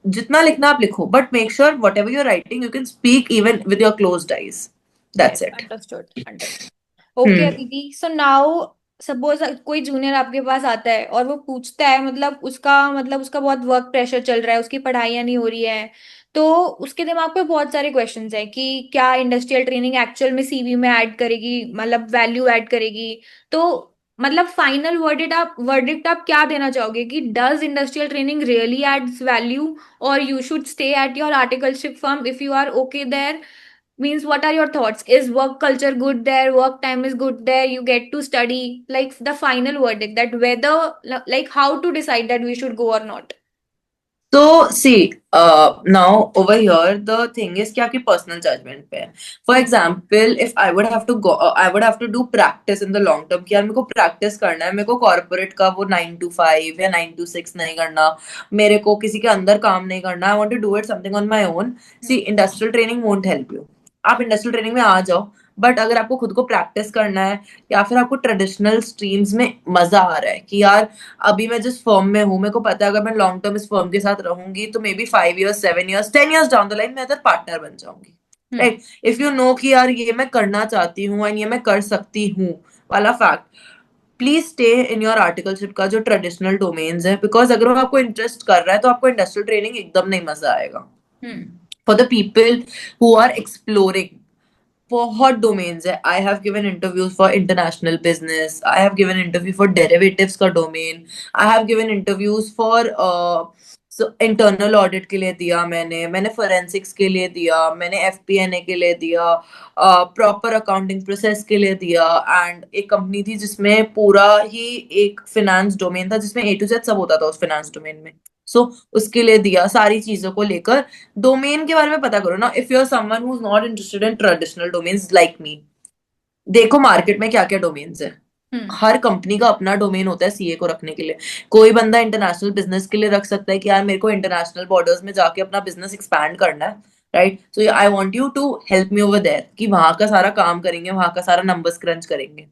जितना लिखना आप लिखो, but make sure whatever your writing you can speak even with your closed eyes. Yes, that's it. Understood understood. Okay hmm. Aditi, so now suppose कोई जूनियर आपके पास आता है और वो पूछता है, मतलब उसका बहुत वर्क प्रेशर चल रहा है, उसकी पढ़ाइयाँ नहीं हो रही है, तो उसके दिमाग पे बहुत सारे क्वेश्चंस हैं कि क्या इंडस्ट्रियल ट्रेनिंग एक्चुअल में सीवी में ऐड करेगी, मतलब वैल्यू ऐड करेगी। तो मतलब फाइनल वर्डिक्ट आप क्या देना चाहोगे कि does industrial training really adds value और you should stay at your articleship firm if you are okay there? Means what are your thoughts? Is work culture good there? Work time is good there? You get to study? Like the final verdict, that whether, like how to decide that we should go or not? So see, now over here the thing is कि आपकी personal judgment पे है. For Hmm. example, if I would have to go, I would have to do practice in the long term कि यार मेरे को practice करना है, मेरे को corporate का वो 9 to 5 या 9 to 6 नहीं करना, मेरे को किसी के अंदर काम नहीं करना. I want to do it something on my own. See, industrial training won't help you. आप इंडस्ट्रियल ट्रेनिंग में आ जाओ, बट अगर आपको खुद को प्रैक्टिस करना है या फिर आपको ट्रेडिशनल स्ट्रीम्स में मजा आ रहा है कि यार अभी मैं जिस फर्म में हूँ, मेरे को पता है अगर मैं लॉन्ग टर्म इस फर्म के साथ रहूंगी तो may be 5 years 7 years 10 years down the line मैं अदर पार्टनर बन जाऊंगी. Hmm. Right, if you know कि यार ये मैं करना चाहती हूँ एंड ये मैं कर सकती हूँ वाला fact, please stay in your articleship का जो ट्रेडिशनल डोमेन्स है, बिकॉज अगर वो आपको इंटरेस्ट कर रहा है तो आपको इंडस्ट्रियल ट्रेनिंग एकदम नहीं मजा आएगा. Hmm. For the people who are exploring, बहुत डोमेन्स है. I have given interviews for international business, I have given interview for derivatives का domain, I have given interviews for internal audit के लिए दिया, मैंने फोरेंसिक्स के लिए दिया, मैंने एफपीएनए के लिए दिया, प्रॉपर अकाउंटिंग प्रोसेस के लिए दिया. एंड एक कंपनी थी जिसमें पूरा ही एक फिनेंस डोमेन था जिसमें ए टू जेड सब होता था उस फिनेंस डोमेन में. सो उसके लिए दिया, सारी चीजों को लेकर डोमेन के बारे में पता करो ना. If you are someone who is not interested in traditional domains like me, देखो मार्केट में क्या क्या डोमेन्स है. Hmm. हर कंपनी का अपना डोमेन होता है सीए को रखने के लिए. कोई बंदा इंटरनेशनल बिजनेस के लिए रख सकता है कि यार मेरे को इंटरनेशनल बॉर्डर्स में जाके अपना बिजनेस एक्सपैंड करना है. Right, so I want you to help me over there कि वहां का सारा काम करेंगे, वहां का सारा नंबर्स क्रंच करेंगे.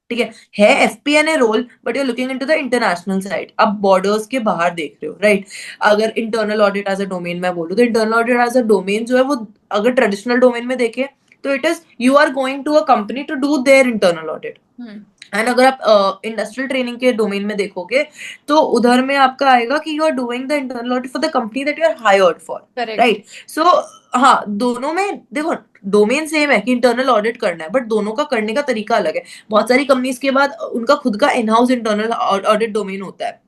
ठीक है FP&A role, but you looking into the international side. अब बॉर्डर्स के बाहर देख रहे हो. राइट, अगर internal audit as a domain मैं बोलूँ तो internal audit as a domain जो है वो अगर ट्रेडिशनल डोमेन में देखे तो it is you are going to a company to do their internal audit. Hmm. And अगर आप इंडस्ट्रियल ट्रेनिंग के डोमेन में देखोगे तो उधर में आपका आएगा कि you are doing the internal audit for the company that you are hired for. Correct. Right, so हाँ दोनों में देखो डोमेन सेम है कि इंटरनल ऑडिट करना है, बट दोनों का करने का तरीका अलग है. बहुत सारी कंपनीज के बाद उनका खुद का in house internal audit domain होता है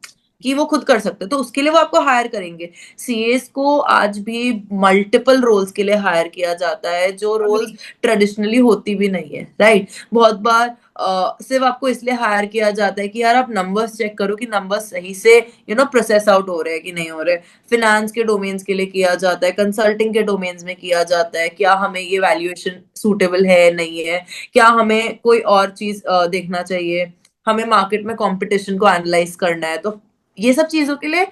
कि वो खुद कर सकते हैं, तो उसके लिए वो आपको हायर करेंगे. सीएस को आज भी मल्टीपल रोल्स के लिए हायर किया जाता है जो रोल्स ट्रेडिशनली होती भी नहीं है. राइट, बहुत बार सिर्फ आपको इसलिए हायर किया जाता है कि यार आप नंबर्स चेक करो कि नंबर्स सही से प्रोसेस आउट हो रहे हैं कि नहीं हो रहे. फिनेंस के डोमेन्स के लिए किया जाता है, कंसल्टिंग के डोमेन्स में किया जाता है, क्या हमें ये वैल्यूएशन सूटेबल है नहीं है, क्या हमें कोई और चीज देखना चाहिए, हमें मार्केट में कंपटीशन को एनालाइज करना है. तो ये सब चीजों के लिए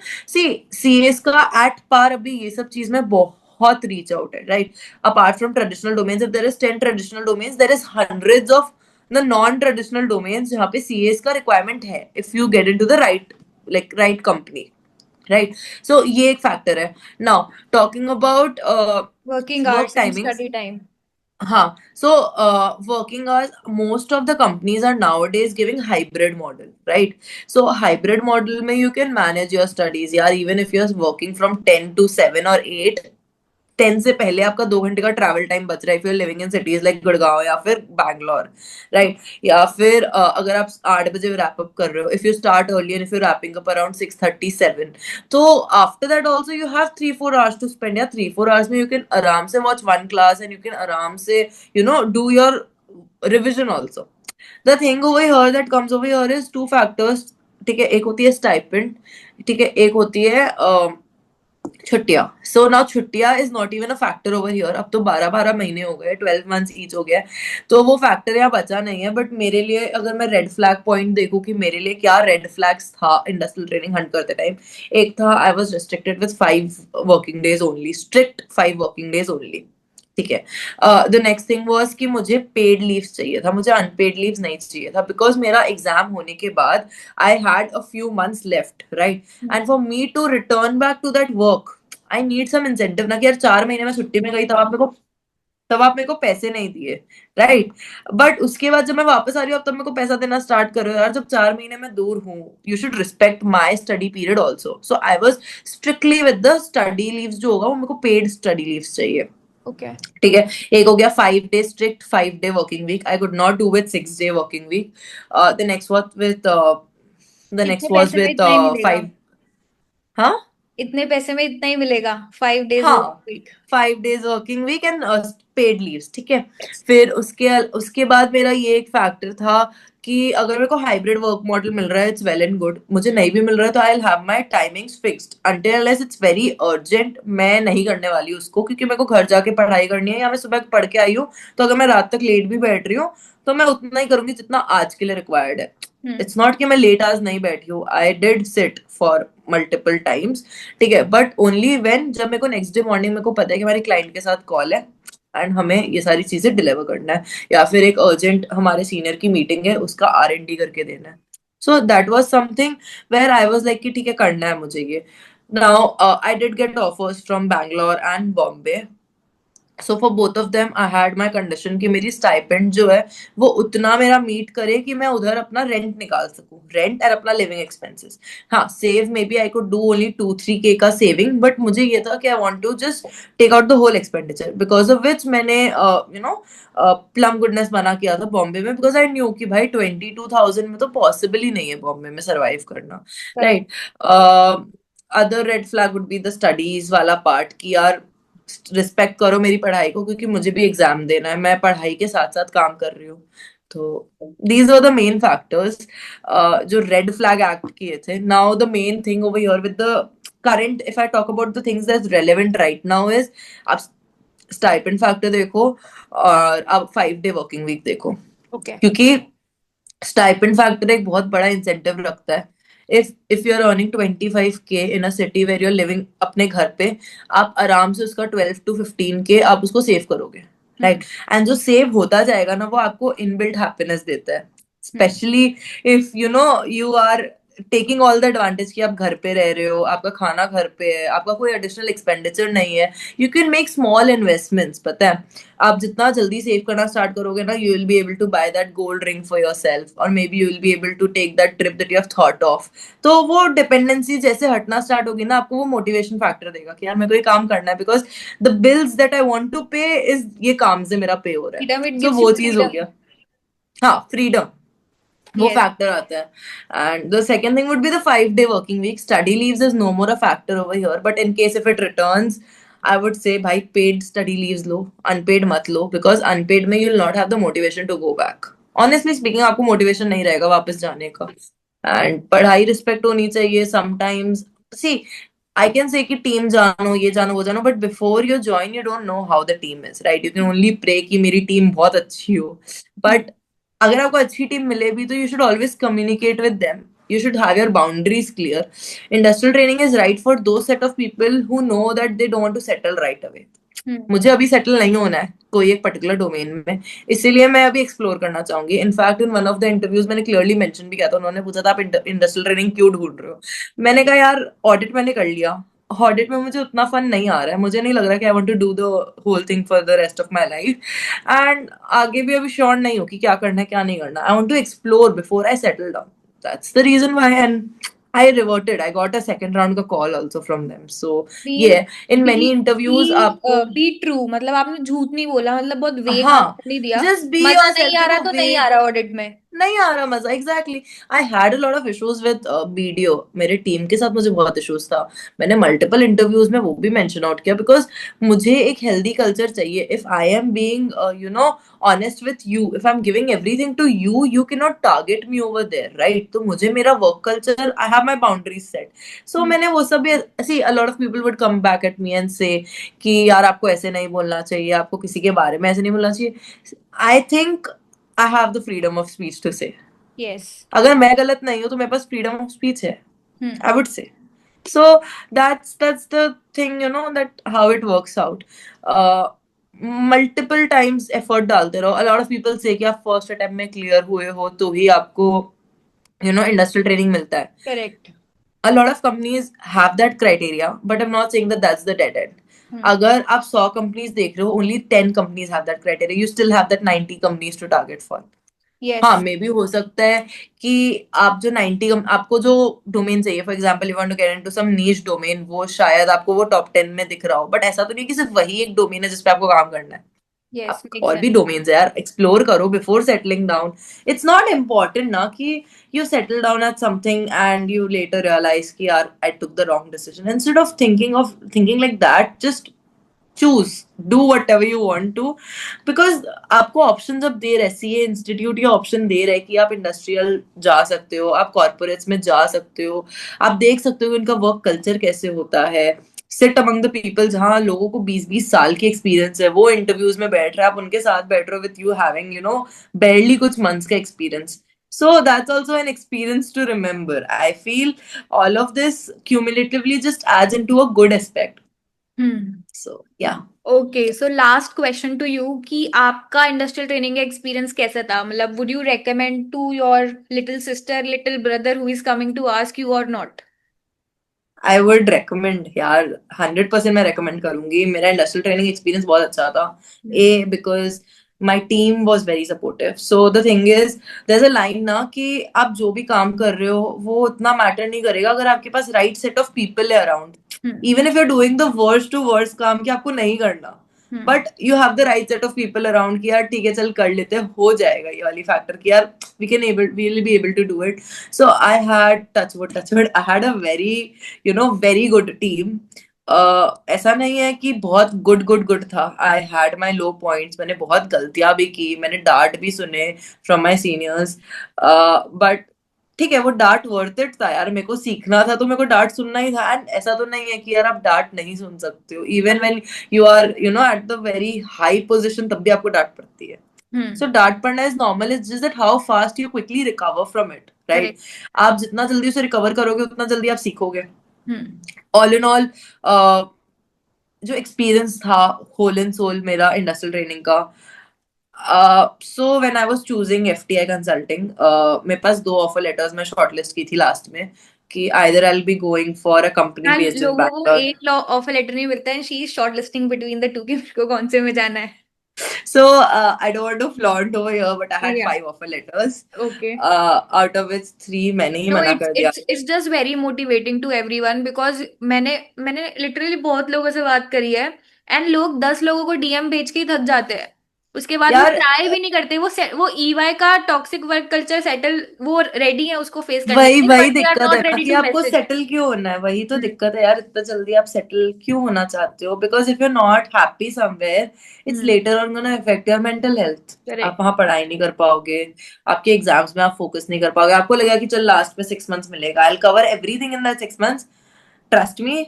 सीएस का एट पार अभी ये सब चीज में बहुत रीच आउट है. Right, apart from traditional domains, if there is 10 traditional domains, there is hundreds of the non traditional domains जहाँ पे सीएस का रिक्वायरमेंट है if you get into the right company. Right, so ये एक factor है. Now talking about Working work hours and timings. study time. हाँ, so working hours, most of the companies are nowadays giving hybrid model, right? So hybrid model में you can manage your studies यार, even if you're working from 10 to 7 or 8, 10 से पहले आपका 2 घंटे का travel time बच रहा है if you're living in cities like Gurgaon या फिर बैंगलोर. राइट, या फिर अगर आप 8 बजे रैप अप कर रहे हो, if you start early and if you're wrapping up around 6:37, तो after that also you have 3-4 hours to spend. या 3-4 hours में you can आराम से watch one class and you can आराम से do your revision also. The thing over here that comes over here is two factors. ठीक है, एक होती है स्टाइपेंड, ठीक है, एक होती है छुट्टियां. सो नाउ छुट्टियां is not even a factor over here. अब तो 12-12 महीने हो गए, 12 months ईच हो गया, तो वो फैक्टर यहाँ बचा नहीं है. बट मेरे लिए अगर मैं रेड फ्लैग पॉइंट देखूं कि मेरे लिए क्या रेड फ्लैग्स था इंडस्ट्रियल ट्रेनिंग हंट करते टाइम, एक था I was restricted with 5 working days only, strict 5 working days only. ठीक है, द नेक्स्ट थिंग वाज कि मुझे पेड लीव्स चाहिए था, मुझे अनपेड लीव्स नहीं चाहिए था, बिकॉज मेरा एग्जाम होने के बाद I had a few months left. Right, and for me to return back to that work I need some incentive ना कि यार 4 महीने में छुट्टी में गई तब आप मेरे को पैसे नहीं दिए. राइट, बट उसके बाद जब मैं वापस आ रही हूँ अब तब मेरे को पैसा देना स्टार्ट कर रहे हो यार. जब 4 महीने में दूर हूँ, you should respect my study period also. So I was strictly with the study leaves, जो होगा वो मेरे को पेड स्टडी लीव्स चाहिए. ओके। ठीक है। एक हो गया 5 day strict 5 day working week, I could not do with 6 day working week. The next was with the इतने नेक्स्ट वॉज पैसे में विद इतना ही मिलेगा? 5। हाँ इतने पैसे में इतना ही मिलेगा, 5 days हाँ, week? 5 days working week and paid leaves, ठीक है। फिर उसके बाद मेरा ये एक फैक्टर था कि अगर मेरे को हाइब्रिड वर्क मॉडल मिल रहा है इट्स वेल एंड गुड, मुझे नहीं भी मिल रहा है तो I will have my timings fixed until unless it's very urgent, मैं नहीं करने वाली उसको, क्योंकि मेरे को घर जाके पढ़ाई करनी है, या मैं सुबह पढ़ के आई हूँ तो अगर मैं रात तक लेट भी बैठ रही हूँ तो मैं उतना ही करूंगी जितना आज के लिए रिक्वायर्ड है। हम्म। इट्स नॉट कि मैं लेट आज नहीं बैठी हूँ, I did sit for multiple times, ठीक है, बट ओनली व्हेन जब मेरे को नेक्स्ट डे मॉर्निंग मेरे को पता है कि हमारे क्लाइंट के साथ कॉल है एंड हमें ये सारी चीजें डिलीवर करना है, या फिर एक अर्जेंट हमारे सीनियर की मीटिंग है उसका R&D करके देना है। So that was something where I was like कि ठीक है करना है मुझे ये। Now I did get offers from Bangalore and Bombay, so for both of them I had my condition कि मेरी स्टाइपेंड जो है वो उतना मेरा मीट करे कि मैं उधर अपना रेंट निकाल सकूं, रेंट और अपना लिविंग एक्सपेंसेस। हाँ, save maybe I could do only 2-3 K का सेविंग, बट मुझे ये था कि I want to just take out the whole expenditure, because of which मैंने प्लम गुडनेस बना किया था बॉम्बे में, बिकॉज आई न्यू कि भाई 22,000 में तो पॉसिबल ही नहीं है बॉम्बे में सर्वाइव करना, correct. Right. Other red flag would be the studies वाला पार्ट कि यार रिस्पेक्ट करो मेरी पढ़ाई को, क्योंकि मुझे भी एग्जाम देना है, मैं पढ़ाई के साथ साथ काम कर रही हूँ। तो these are the main factors जो रेड फ्लैग एक्ट किए थे। Now the main thing over here with the current, if I talk about the things that's relevant right now is, आप स्टाइपेंड फैक्टर देखो और आप 5 डे वर्किंग वीक देखो, okay. क्योंकि stipend factor एक बहुत बड़ा इंसेंटिव रखता है। If you are earning 25K in a city where you are living अपने घर पे, आप आराम से उसका 12 to 15K आप उसको सेव करोगे, हम्म। राइट। एंड जो सेव होता जाएगा ना वो आपको इनबिल्ट हैप्पीनेस देता है, hmm. Specially if you are taking all the advantage कि आप घर पे रह रहे हो, आपका खाना घर पे है, आपका कोई एडिशनल एक्सपेंडिचर नहीं है, you can make small investments, पता है। आप जितना जल्दी सेव करना स्टार्ट करोगे ना, you will be able to buy that gold ring for yourself, और maybe you will be able to take that trip that you have thought of. तो वो डिपेंडेंसी जैसे हटना स्टार्ट होगी ना, आपको वो मोटिवेशन फैक्टर देगा कि यार मेरे को ये काम करना है, because the bills that I want to pay is ये काम से मेरा पे हो रहा है। Freedom, it so gives you वो चीज हो फ्रीडम। गया। हाँ, फ्रीडम, वो यस। फैक्टर आता है। And the second thing would be the 5 day working week. Study leaves is no more a factor over here, but in case if it returns I would say भाई paid study leaves लो, unpaid मत लो, because unpaid में you will not have the motivation to go back. Honestly speaking आपको motivation नहीं रहेगा वापस जाने का। एंड पढ़ाई रिस्पेक्ट होनी चाहिए sometimes. See, I can say कि टीम जानो, ये जानो, वो जानो, but before you join you don't know how the team is, right. You can only pray कि मेरी टीम बहुत अच्छी हो, बट अगर आपको अच्छी टीम मिले भी तो you should always communicate with them, you should have your boundaries clear. Industrial training is right for those set of people who know that they don't want to settle right away. मुझे अभी settle नहीं होना है कोई एक particular domain में, इसीलिए मैं अभी एक्सप्लोर करना चाहूंगी। In fact in one of the interviews मैंने क्लियरली मेंशन भी किया था, उन्होंने पूछा था आप इंडस्ट्रियल ट्रेनिंग क्यों ढूंढ रहे हो। मैंने कहा यार ऑडिट मैंने कर लिया, ऑडिट में मुझे उतना फन नहीं आ रहा है, मुझे नहीं लग रहा कि I want to do the whole thing for the rest of my life, and आगे भी अभी श्योर नहीं हूँ कि क्या करना है क्या नहीं करना। I want to explore before I settle down, that's the reason why, and I reverted. I got a second round का call also from them. So mean yeah, in be many interviews आपको, be true, मतलब आपने झूठ नहीं बोला, मतलब बहुत वेग हाँ, आंसर नहीं दिया। just be मजा नहीं yourself, आ रहा तो नहीं आ रहा ऑडिट में। नहीं आ रहा मजा, exactly. I had a lot of issues with BDO, मेरे टीम के साथ मुझे बहुत इश्यूज था। मैंने मल्टीपल इंटरव्यूज में वो भी मेंशन आउट किया, बिकॉज मुझे एक हेल्दी कल्चर चाहिए। If I am being honest with you, if I am giving everything to you, you can not target me over there, right. तो मुझे मेरा work culture, I have my boundaries set. So मैंने वो सब भी ऐसी, a lot of people would come back at me and say कि यार आपको ऐसे नहीं बोलना चाहिए, आपको किसी के बारे में ऐसे नहीं बोलना चाहिए। I think I have the freedom of speech to say. Yes. अगर मैं गलत नहीं हूँ तो मेरे पास freedom of speech है, हम्म। I would say. So that's the thing, that how it works out. Uh, Multiple times effort डालते रहो। A lot of people say कि आप first attempt में clear हुए हो तो ही आपको industrial training मिलता है। Correct. A lot of companies have that criteria, but I'm not saying that that's the dead end. हम्म। अगर आप 100 companies देख रहे हो, only 10 companies have that criteria. You still have that 90 companies to target for. Yes. हाँ मे भी हो सकता है कि आप जो 90 आपको जो डोमेन चाहिए, for example you want to get into some niche domain, वो शायद आपको वो टॉप 10 में दिख रहा हो, बट ऐसा तो नहीं कि सिर्फ वही एक डोमेन है जिसपे आपको काम करना है। यस, आप मेक और भी सेंस। डोमेन्स है यार, एक्सप्लोर करो before settling down. It's not important ना कि you settle down at something and you later realize कि यार I took the wrong decision. Instead of thinking like that, just choose, do whatever you want to, because आपको option जब दे रहे, CA institute ये option दे रहे कि आप industrial जा सकते हो, आप कॉर्पोरेट्स में जा सकते हो, आप देख सकते हो कि उनका वर्क कल्चर कैसे होता है, सिट अमंग द पीपल, जहाँ लोगों को 20-20 साल की एक्सपीरियंस है, वो इंटरव्यूज में बैठ रहे हैं, आप उनके साथ बैठ रहे हो विथ यू हैविंग barely कुछ मंथ्स का experience. So that's also an experience to remember. I feel all of this cumulatively just adds into a good aspect. Hmm. So yeah. Okay, so last question to you कि आपका industrial training का experience कैसा था? मतलब would you recommend to your little sister, little brother who is coming to ask you और not? I would recommend यार, 100% मैं recommend करूंगी. मेरा इंडस्ट्रियल ट्रेनिंग एक्सपीरियंस बहुत अच्छा था. Because my team was very supportive. So the thing is, there a line ना कि आप जो भी काम कर रहे हो वो उतना मैटर नहीं करेगा अगर आपके पास राइट सेट ऑफ पीपल है around. Hmm. Even if you are doing the worst to worst काम कि आपको नहीं करना, hmm. But you have the right set of people around कि यार ठीक है चल कर लेते हैं, हो जाएगा ये वाली फैक्टर कि यार we will be able to do it. So I had touch wood, I had a very very good team. ऐसा नहीं है कि बहुत गुड था. आई हैड माई लो पॉइंट्स, मैंने बहुत गलतियां भी की, मैंने डांट भी सुने फ्रॉम माई सीनियर्स, बट ठीक है वो डांट वर्थ इट था यार. मेरे को सीखना था तो मेरे को डांट सुनना ही था. एंड ऐसा तो नहीं है कि यार आप डांट नहीं सुन सकते हो, even when you are at the very high position, तब भी आपको डांट पड़ती है. हम्म। So डांट पड़ना is normal. It's just that how fast you quickly recover from it, right? Correct. आप जितना जल्दी उसे रिकवर करोगे उतना जल्दी आप सीखोगे. हम्म। ऑल इन ऑल, जो एक्सपीरियंस था होल एंड सोल मेरा इंडस्ट्रियल ट्रेनिंग का. So when I was choosing FTI consulting, मेरे पास दो ऑफर लेटर्स में शॉर्टलिस्ट की थी लास्ट में कि either I will be going for a company हाँ, बेस्ड इन लोगों को बैंगलोर. एक लॉ ऑफर लेटर नहीं मिलता है, she is short listing between the two कि मेरे को कौन से में जाना है। So I don't want to flaunt over here, but I had या। 5 offer letters, okay. out of which 3 मैंने ही नो, मना इट्स कर दिया. It's it's just very motivating to everyone because मैंने मैंने लिटरली बहुत लोगों से बात करी है, एंड लोग 10 लोगों को डीएम भेज के ही थक जाते हैं। उसके बाद वो यार ट्राई भी नहीं करते, वो ईवाई का टॉक्सिक वर्क कल्चर सेटल, वो रेडी है उसको फेस करने के वही लिए, वही बट दे आर दिक्कत है नॉट ना रेडी कि टू आपको मैसेज। सेटल क्यों होना है. वही तो दिक्कत है यार, इतना जल्दी आप सेटल क्यों होना चाहते हो? Because if you are not happy somewhere, it's hmm. Later on gonna affect your mental health. आप करेक्ट। वहां पढ़ाई नहीं कर पाओगे, आपके एग्जाम्स में आप फोकस नहीं कर पाओगे, आपको लगेगा कि चल लास्ट में 6 मंथ्स मिलेगा, I will cover everything in that 6 months. Trust me,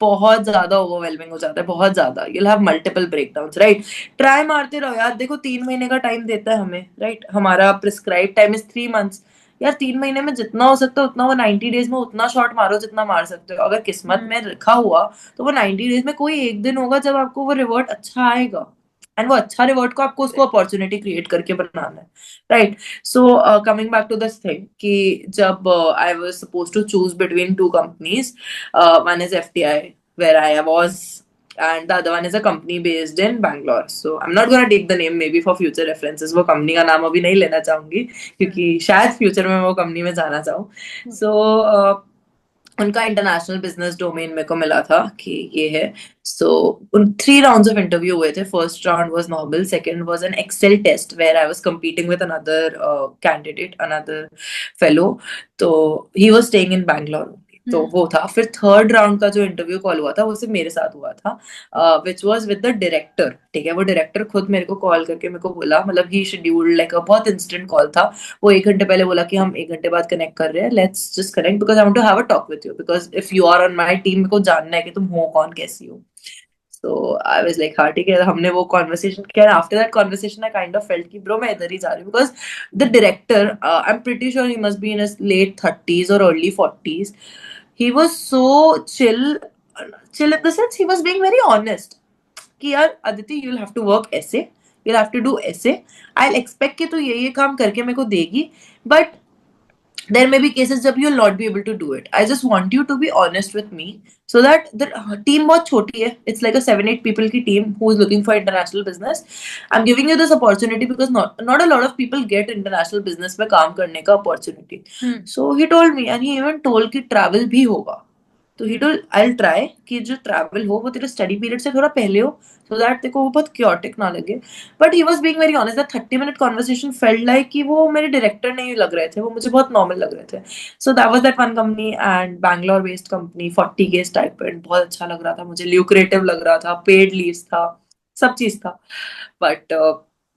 बहुत ज्यादा ओवरवेलमिंग हो जाता है, बहुत ज्यादा. You'll have multiple breakdowns, right? Try मारते रहो यार. देखो 3 महीने का टाइम देता है हमें, राइट? हमारा प्रिस्क्राइब टाइम इज 3 मंथ्स. यार 3 महीने में जितना हो सकता है उतना, वो 90 डेज में उतना शॉट मारो जितना मार सकते हो. अगर किस्मत हम्म। में लिखा हुआ तो वो 90 डेज में कोई एक दिन होगा जब आपको वो रिवॉर्ड अच्छा आएगा. एंड वो अच्छा रिवॉर्ड को आपको उसको अपॉर्चुनिटी क्रिएट करके बनाना है, right? So coming back to this thing कि जब I was suppose to choose between 2 companies, one is FTI where I was, and the other one is a company based in Bangalore. So I'm not gonna take the name, maybe for future references. वो company का नाम अभी नहीं लेना चाहूंगी क्योंकि शायद future में मैं वो company में जाना चाहूँ. So उनका इंटरनेशनल बिजनेस डोमेन मेरे को मिला था कि ये है. सो उन 3 राउंड्स ऑफ इंटरव्यू हुए थे. First round was normal, second was an excel test where I was competing with another candidate, another fellow. तो he was staying in Bangalore, तो हम्म। वो था. फिर थर्ड राउंड का जो इंटरव्यू कॉल हुआ था वो सिर्फ मेरे साथ हुआ था, which was with the director. ठीक है, वो डायरेक्टर खुद मेरे को कॉल करके मेरे को बोला, मतलब ही शेड्यूल्ड लाइक अ बहुत इंस्टेंट कॉल था. वो 1 घंटे पहले बोला कि हम 1 घंटे बाद कनेक्ट कर रहे हैं, let's just connect because I want to have a talk with you, because if you are on my team, मेरे को जानना है कि तुम हो कौन, कैसी हो. So I was like, हाँ ठीक है. हमने वो कॉन्वर्सेशन किया. After that conversation I kind of felt कि ब्रो मैं इधर ही जा रही हूँ, because the director, I am pretty sure he must be in his late 30s और early 40s. He was so chill in the sense he was being very honest कि यार Aditi, you will have to work ऐसे, you will have to do ऐसे, I will expect कि तू ये काम करके मेरे को देगी, but there may be cases जब you'll not be able to do it. I just want you to be honest with me so that the team बहुत छोटी है. It's like a 7-8 people की team who is looking for international business. I'm giving you this opportunity because not a lot of people get international business में काम करने का opportunity. So he told me and he even told कि travel भी होगा. तो he told I will try कि जो ट्रैवल हो वो तेरे स्टडी पीरियड से थोड़ा पहले हो सो दैट तेरे को वो बहुत क्योटिक ना लगे. But he was being very honest that 30 minute conversation felt like कि वो मेरे डायरेक्टर नहीं लग रहे थे, वो मुझे बहुत नॉर्मल लग रहे थे. सो that was that one company and Bangalore based company 40K stipend बहुत अच्छा लग रहा था मुझे, ल्यूक्रेटिव लग रहा था, पेड लीव्स था, सब चीज था. But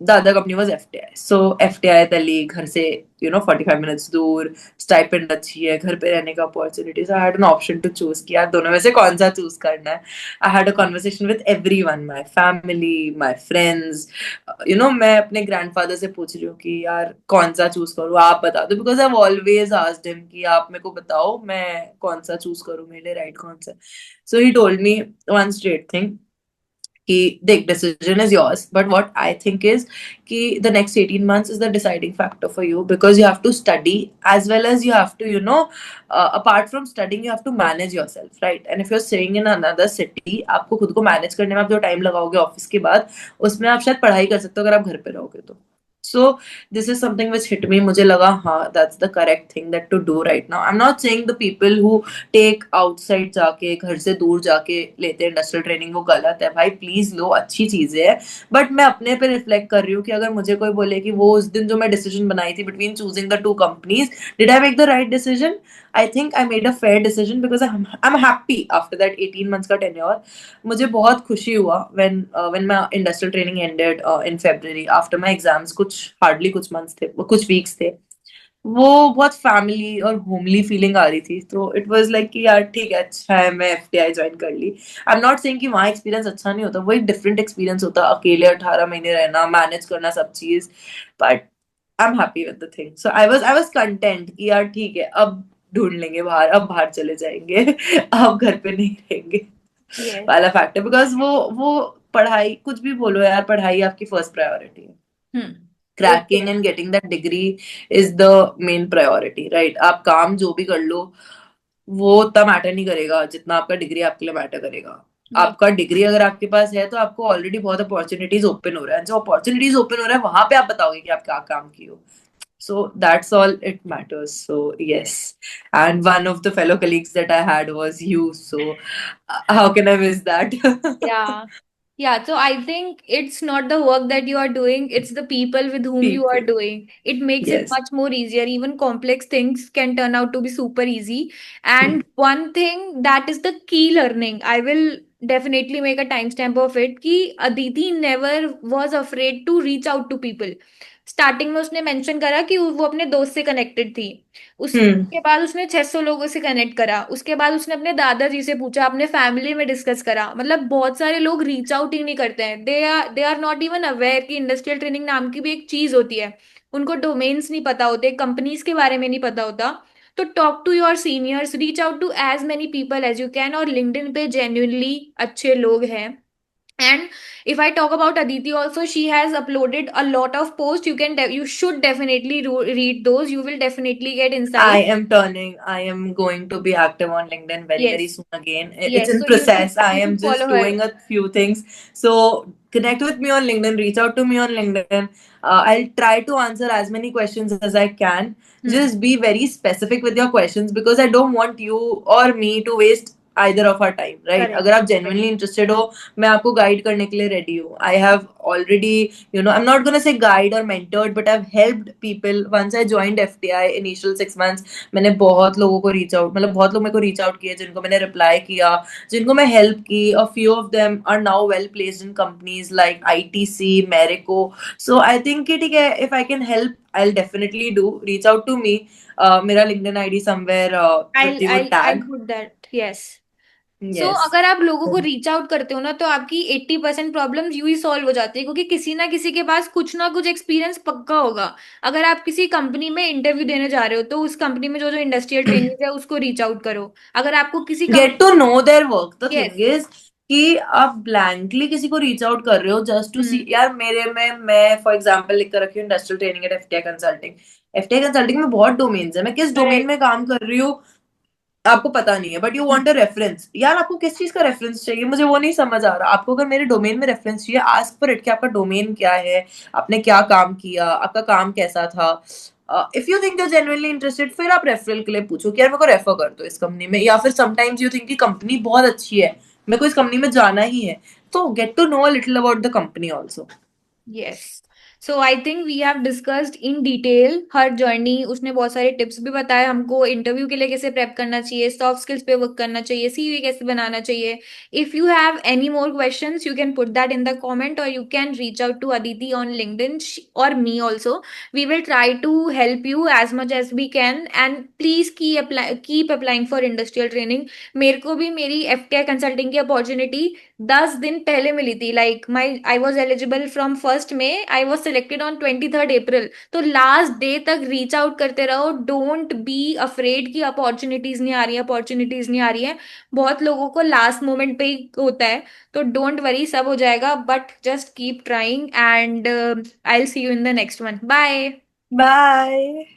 the other company was FTI. So FTI Delhi घर से 45 minutes दूर, स्टाइपेंड अच्छी है, घर पे रहने का opportunities. I had an option to choose कि यार दोनों में से कौन सा चूज करना है. आई had a conversation with everyone, my family, my friends. मैं अपने ग्रैंडफादर से पूछ रही हूँ कि यार कौन सा चूज करूँ, आप बता दो, because I have always asked him कि आप मेरे को बताओ मैं कौन सा चूज करूँ, मेरे लिए राइट कौन सा. So he told me one straight thing कि देख decision is yours but what I think is the द नेक्स्ट 18 months is the deciding factor for you because you have to study as well as you have to apart from studying you have to manage yourself, right? And if you're staying in another city आपको खुद को manage करने में आप जो time लगाओगे office के बाद उसमें आप शायद पढ़ाई कर सकते हो अगर आप घर पे रहोगे तो. So this is something which hit me. मुझे लगा हाँ that's the correct thing that to do right now. I'm not saying the people who take outside जाके घर से दूर जाके लेते हैं इंडस्ट्रियल ट्रेनिंग वो गलत है भाई, प्लीज लो, अच्छी चीजें है. बट मैं अपने पे रिफ्लेक्ट कर रही हूँ कि अगर मुझे कोई बोले कि वो उस दिन जो मैं डिसीजन बनाई थी between choosing the two companies, did I make the right decision? I think I made a fair decision because I am happy after that 18 months का टेन्योर. मुझे बहुत खुशी हुआ when my industrial training ended in February after my exams. कुछ hardly कुछ months थे, कुछ weeks थे. वो बहुत फैमिली और होमली फीलिंग आ रही थी. तो इट वाज लाइक कि यार ठीक है, अच्छा है मैं एफटीआई ज्वाइन कर ली. आई एम नॉट सेइंग कि वहाँ एक्सपीरियंस अच्छा नहीं होता, वो एक डिफरेंट एक्सपीरियंस होता, अकेले 18 महीने रहना, मैनेज करना सब चीज. But I am happy with the thing. So I was content कि यार ठीक है, अब ढूंढ लेंगे बाहर, अब बाहर चले जाएंगे अब घर पे नहीं रहेंगे Yes. वाला फैक्टर. बिकॉज वो पढ़ाई कुछ भी बोलो यार, पढ़ाई आपकी फर्स्ट प्रायोरिटी है. Hmm. Cracking Okay. And getting that degree is the main priority, right? आप काम जो भी कर लो वो उतना मैटर नहीं करेगा जितना आपका डिग्री आपके लिए मैटर करेगा. Yes. आपका डिग्री अगर आपके पास है तो आपको ऑलरेडी बहुत अपॉर्चुनिटीज ओपन हो रहा है. जो अपॉर्चुनिटीज ओपन हो रहा है वहां पे आप बताओगे कि आप क्या काम किए हो. So that's all it matters. So yes, and one of the fellow colleagues that I had was you. So how can I miss that? Yeah. Yeah, so I think it's not the work that you are doing, it's the people with whom you are People. doing. It makes it Yes. much more easier. Even complex things can turn out to be super easy. And one thing that is the key learning, I will definitely make a timestamp of it, कि Aditi never was afraid to reach out to people. Starting में उसने mention करा कि वो अपने दोस्त से connected थी. Hmm. उसके बाद उसने 600 लोगों से कनेक्ट करा. उसके बाद उसने अपने दादाजी से पूछा, अपने फैमिली में डिस्कस करा. मतलब बहुत सारे लोग रीच आउट ही नहीं करते हैं. They are not even aware कि इंडस्ट्रियल ट्रेनिंग नाम की भी एक चीज होती है. उनको डोमेन्स नहीं पता होते, कंपनीज के बारे में नहीं पता होता. तो talk to your seniors, reach out to as many people as you can. और लिंक्डइन पे जेन्युइनली अच्छे लोग हैं. And if I talk about Aditi also, she has uploaded a lot of posts. You should definitely read those. You will definitely get insight. I am going to be active on LinkedIn very, very Yes, soon again. It's yes. in So you should process. I you am should follow just her. doing a few things. So connect with me on LinkedIn, reach out to me on LinkedIn. I'll try to answer as many questions as I can. Hmm. Just be very specific with your questions because I don't want you or me to waste either of our time, right? Correct. अगर आप Correct. genuinely interested हो, मैं आपको guide करने के लिए ready हूँ. I have already, I'm not gonna say guide or mentored, but I've helped people. Once I joined FTI, initial 6 months, मैंने बहुत लोगों को reach out, मतलब बहुत लोग मेरे को reach out किए, जिनको मैंने reply किया, जिनको मैं help की. A few of them are now well placed in companies like ITC, Marico. So I think कि ठीक है, if I can help, I'll definitely do. Reach out to me. मेरा LinkedIn ID somewhere I'll Trupti would I'll I'll tag. put that. Yes. So Yes. अगर आप लोगों को reach out करते हो ना, तो आपकी 80% प्रॉब्लम यूं ही सॉल्व हो जाती है, क्योंकि किसी ना किसी के पास कुछ ना कुछ एक्सपीरियंस पक्का होगा. अगर आप किसी कंपनी में इंटरव्यू देने जा रहे हो, तो उस कंपनी में जो जो इंडस्ट्रियल ट्रेनिंग है उसको रीच आउट करो. अगर आपको किसी Get to know their work. The thing yes. is, कि आप ब्लैंकली किसी को रीच आउट कर रहे हो जस्ट टू सी, हम्म। यार मेरे में मैं फॉर एग्जांपल लिख कर रखी हूँ industrial training at FTI consulting. FTI consulting में बहुत डोमेन्स है, मैं किस डोमेन करेक्ट। में काम कर रही हूँ आपको पता नहीं है, but you want a reference. यार आपको किस चीज का रेफरेंस चाहिए, मुझे वो नहीं समझ आ रहा। आपको अगर मेरे डोमेन में रेफरेंस चाहिए, आस्क फॉर इट कि आपका डोमेन क्या है, आपने क्या काम किया, आपका काम कैसा था। If you think you genuinely interested, फिर आप रेफरल के लिए पूछो कि यार मेरे को रेफर कर दो इस कंपनी में, या फिर समटाइम्स यू थिंक कि कंपनी बहुत अच्छी है, मेरे को इस कंपनी में जाना ही है, तो get to know a little about the company also. Yes. So I think we have discussed in detail her journey. उसने बहुत सारे टिप्स भी बताए हमको, इंटरव्यू के लिए कैसे प्रेप करना चाहिए, सॉफ्ट स्किल्स पे वर्क करना चाहिए, सीवी कैसे बनाना चाहिए। If you have any more questions you can put that in the comment, और you can reach out to Aditi on LinkedIn और me also. We will try to help you as much as we can, and please keep applying for industrial training. मेरे को भी मेरी FTI consulting की opportunity 10 दिन पहले मिली थी। Like my I was eligible from 1 May, I was selected on 23 April. तो लास्ट डे तक रीच आउट करते रहो, डोंट बी अफ्रेड कि अपॉर्चुनिटीज नहीं आ रही है, अपॉर्चुनिटीज नहीं आ रही है। बहुत लोगों को लास्ट मोमेंट पे ही होता है, तो डोंट वरी, सब हो जाएगा, but just keep trying, and I will see you in the next one. Bye. Bye.